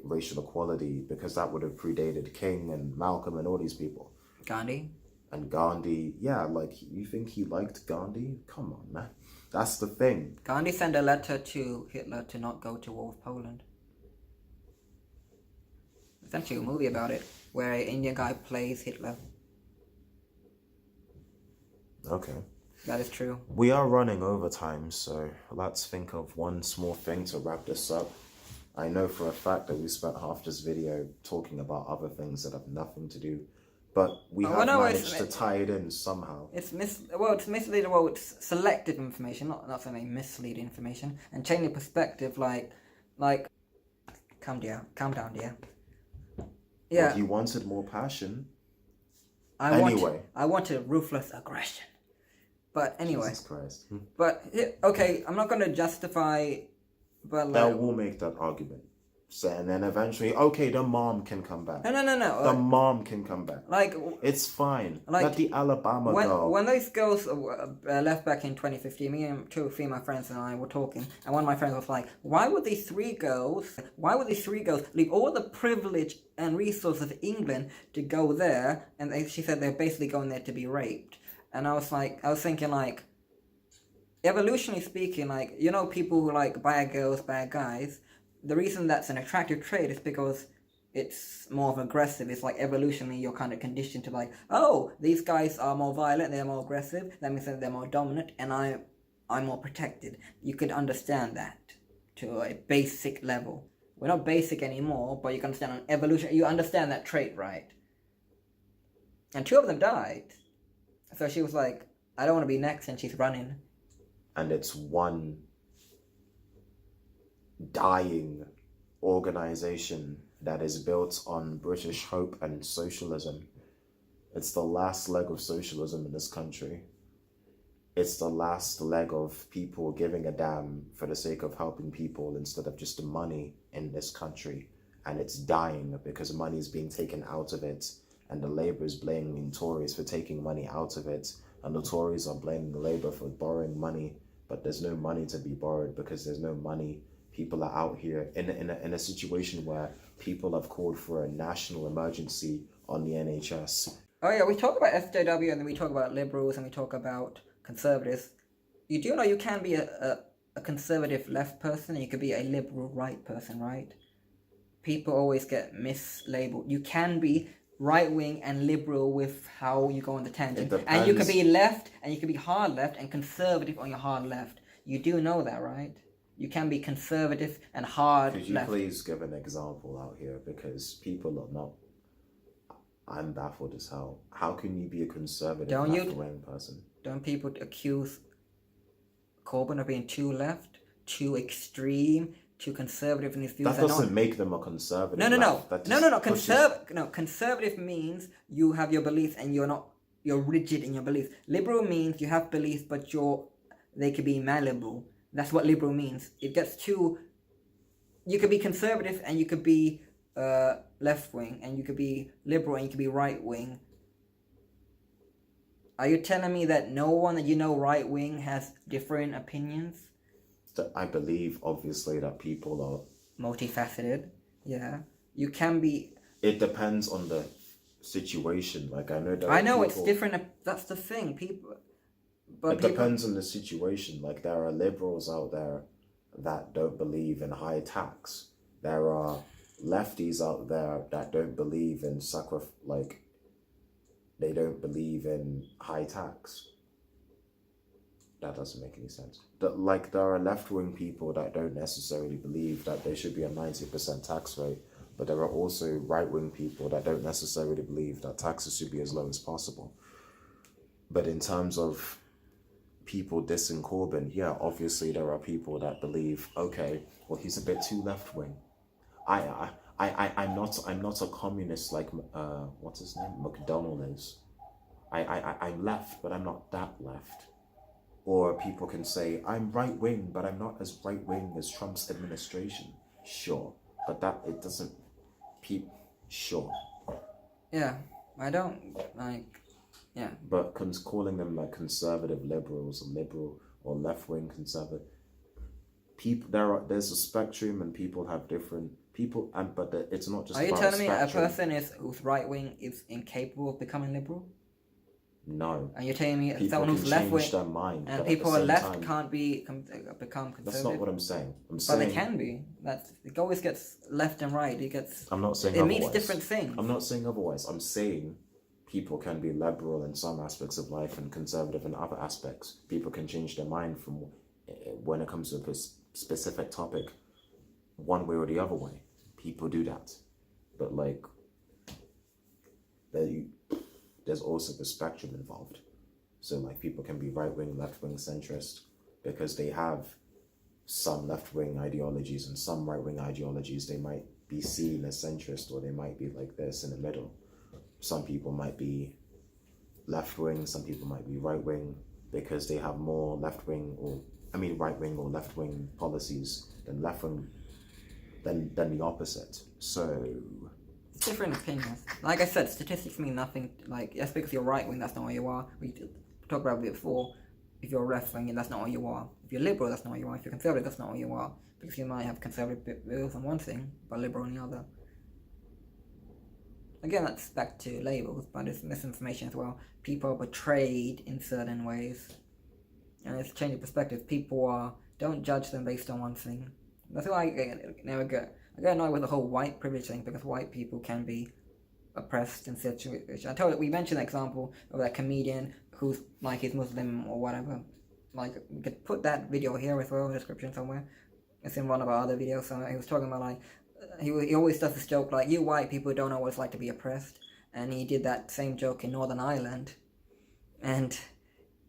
racial equality, because that would have predated King and Malcolm and all these people. Gandhi. And Gandhi, yeah, like, you think he liked Gandhi? Come on, man. That's the thing. Gandhi sent a letter to Hitler to not go to war with Poland. There's actually a movie about it, where an Indian guy plays Hitler. Okay. That is true. We are running over time, so let's think of one small thing to wrap this up. I know for a fact that we spent half this video talking about other things that have nothing to do, but we have managed to tie it in somehow. It's misleading. Well, it's selective information, not something misleading information, and changing perspective. Like, calm down, dear. Yeah. Well, you wanted more passion. I wanted ruthless aggression. But anyway. Jesus Christ. But okay, I'm not going to justify. But like, that will make that argument. So, and then eventually, okay, the mom can come back. No. The mom can come back. Like, it's fine. Like, let the Alabama girl. When those girls left back in 2015, me and two of my friends and I were talking, and one of my friends was like, why would these three girls leave all the privilege and resources of England to go there? And she said they're basically going there to be raped. And I was thinking, like, evolutionarily speaking, like, you know, people who like bad girls, bad guys, the reason that's an attractive trait is because it's more of aggressive. It's like evolutionarily you're kind of conditioned to like, oh, these guys are more violent, they're more aggressive, that means that they're more dominant, and I'm more protected. You could understand that to a basic level. We're not basic anymore, but you can understand on evolution. You understand that trait, right? And two of them died. So she was like, I don't want to be next, and she's running. And it's one dying organization that is built on British hope and socialism. It's the last leg of socialism in this country. It's the last leg of people giving a damn for the sake of helping people instead of just the money in this country. And it's dying because money is being taken out of it, and the Labour is blaming Tories for taking money out of it, and the Tories are blaming the Labour for borrowing money, but there's no money to be borrowed because there's no money. People are out here in a situation where people have called for a national emergency on the NHS. Oh yeah, we talk about SJW, and then we talk about liberals, and we talk about conservatives. You do know you can be a conservative left person, and you could be a liberal right person, right? People always get mislabeled. You can be right-wing and liberal with how you go on the tangent. And you could be left, and you could be hard left, and conservative on your hard left. You do know that, right? you can be conservative and hard Could you left. please give an example out here, because people are not. I'm baffled as hell. How can you be a conservative left-wing person? Don't people accuse Corbyn of being too left, too extreme, too conservative in his views? That doesn't make them a conservative. No. Conservative means you have your beliefs and you're rigid in your beliefs. Liberal means you have beliefs, but they could be malleable. That's what liberal means. It gets too. You could be conservative and you could be left wing, and you could be liberal and you could be right wing. Are you telling me that no one that right wing has different opinions? I believe, obviously, that people are multifaceted. Yeah, you can be. It depends on the situation. Like, I know that. I know it's different. That's the thing, people. But it depends on the situation. Like, there are liberals out there that don't believe in high tax. There are lefties out there that don't believe in they don't believe in high tax. That doesn't make any sense. There are left-wing people that don't necessarily believe that there should be a 90% tax rate, but there are also right-wing people that don't necessarily believe that taxes should be as low as possible. But in terms of people dissing Corbyn, yeah, obviously there are people that believe, okay, well, he's a bit too left-wing. I'm not a communist like what's his name, McDonald is. I'm left, but I'm not that left. Or people can say, I'm right-wing, but I'm not as right-wing as Trump's administration. Sure, but it doesn't. Sure. Yeah, I don't like. Yeah. But calling them like conservative liberals, or liberal or left-wing conservative. There's a spectrum, and people have different people, but it's not just. Are you telling me a person who's right wing is incapable of becoming liberal? No. And you're telling me people someone who's left wing their mind, and people who are left can't become conservative? That's not what I'm saying. But they can be. It always gets left and right. I'm not saying it otherwise. means different things. I'm not saying otherwise. I'm saying people can be liberal in some aspects of life and conservative in other aspects. People can change their mind from when it comes to a specific topic, one way or the other way. People do that, but there's also the spectrum involved. So people can be right-wing, left-wing, centrist, because they have some left-wing ideologies and some right-wing ideologies. They might be seen as centrist, or they might be like this in the middle. Some people might be left-wing, some people might be right-wing, because they have more right-wing or left-wing policies than left-wing, than the opposite. So different opinions. Like I said, statistics mean nothing. Just because you're right wing, that's not what you are. We talked about it before. If you're left wing, that's not what you are. If you're liberal, that's not what you are. If you're conservative, that's not what you are. Because you might have conservative views on one thing, but liberal on the other. Again, that's back to labels, but it's misinformation as well. People are betrayed in certain ways, and it's changing perspective. Don't judge them based on one thing. That's why I get annoyed with the whole white privilege thing, because white people can be oppressed in situations. We mentioned the example of that comedian who's he's Muslim or whatever. We could put that video here as well in the description somewhere. It's in one of our other videos. So he was talking about he always does this joke you white people don't know what it's like to be oppressed, and he did that same joke in Northern Ireland, and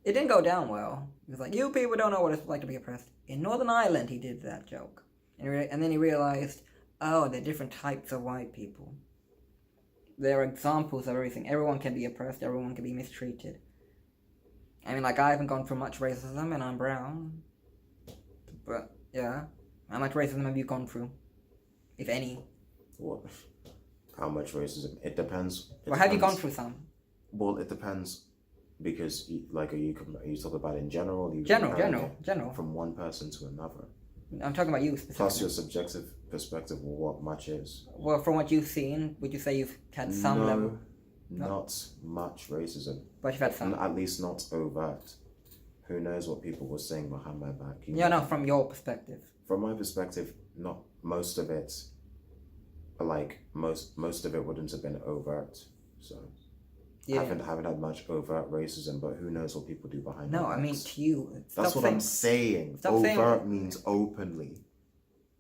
it didn't go down well. He was you people don't know what it's like to be oppressed. In Northern Ireland, he did that joke, and then he realized, oh, there are different types of white people. There are examples of everything. Everyone can be oppressed. Everyone can be mistreated. I haven't gone through much racism, and I'm brown. But, yeah. How much racism have you gone through? If any? What? How much racism? It depends. Have you gone through some? Well, it depends. Because, are you talking about in general? General. From one person to another. I'm talking about you specifically. Plus your subjective perspective of what much is. Well, from what you've seen, would you say you've had some level? No, not much racism. But you've had some? At least not overt. Who knows what people were saying behind my back. From your perspective. From my perspective, not most of it. Most of it wouldn't have been overt. So. Yeah. Haven't had much overt racism, but who knows what people do behind their No, backs. I mean to you. That's what I'm saying. Stop saying- Overt means openly.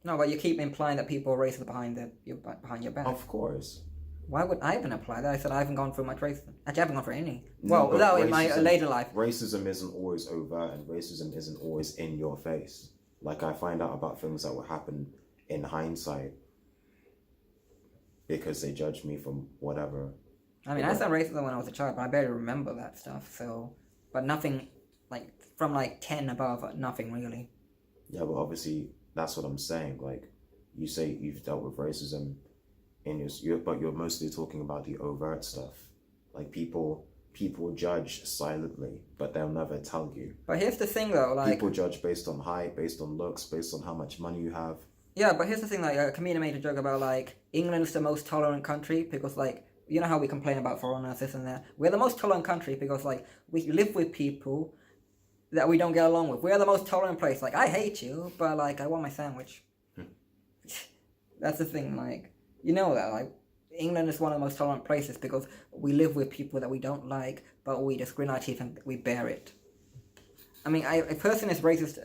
No, but you keep implying that people are racist behind your back. Of course. Why would I even apply that? I said I haven't gone through much racism. Actually, I haven't gone through any. No, well, but no, in my later life. Racism isn't always overt, and racism isn't always in your face. Like, I find out about things that would happen in hindsight because they judged me from whatever. I mean, I said racism when I was a child, but I barely remember that stuff. So, but nothing like from like 10 above, nothing really. Yeah, but obviously that's what I'm saying. Like, you say you've dealt with racism in but you're mostly talking about the overt stuff. Like, people judge silently, but they'll never tell you. But here's the thing, though, like people judge based on height, based on looks, based on how much money you have. Yeah, but here's the thing, like a comedian made a joke about like England's the most tolerant country because like you know how we complain about foreigners, this and that. We're the most tolerant country because like we live with people that we don't get along with. We're the most tolerant place. Like, I hate you, but like I want my sandwich. That's the thing, like you know that like England is one of the most tolerant places because we live with people that we don't like, but we just grin our teeth and we bear it. I mean, a person is racist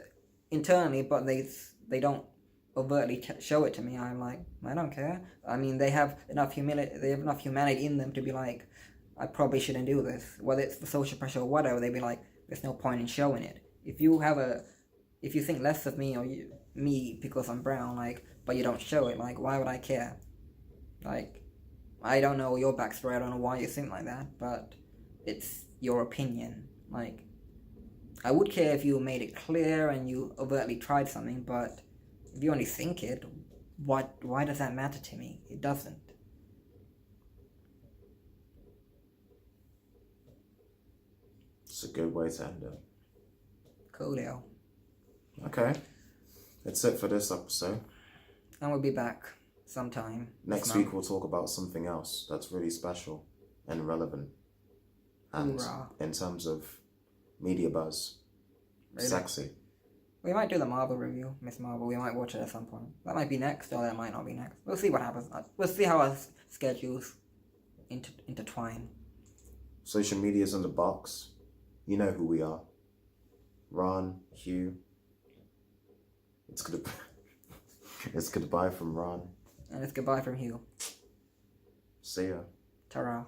internally, but they don't overtly show it to me. I'm like, I don't care. I mean, they have enough humanity in them to be like, I probably shouldn't do this. Whether it's the social pressure or whatever, they'd be like, there's no point in showing it. If you think less of me or me because I'm brown, like, but you don't show it, like, why would I care? Like, I don't know your backstory. I don't know why you think like that, but it's your opinion. Like, I would care if you made it clear and you overtly tried something, but if you only think it, why does that matter to me? It doesn't. It's a good way to end it. Coolio. Okay. That's it for this episode. And we'll be back sometime. Next week we'll talk about something else that's really special and relevant. And Hoorah. in terms of media buzz, Really? sexy. We might do the Marvel review, Miss Marvel. We might watch it at some point. That might be next, or that might not be next. We'll see what happens. We'll see how our schedules intertwine. Social media's in the box. You know who we are. Ron, Hugh. It's goodbye from Ron. And it's goodbye from Hugh. See ya. Ta-ra.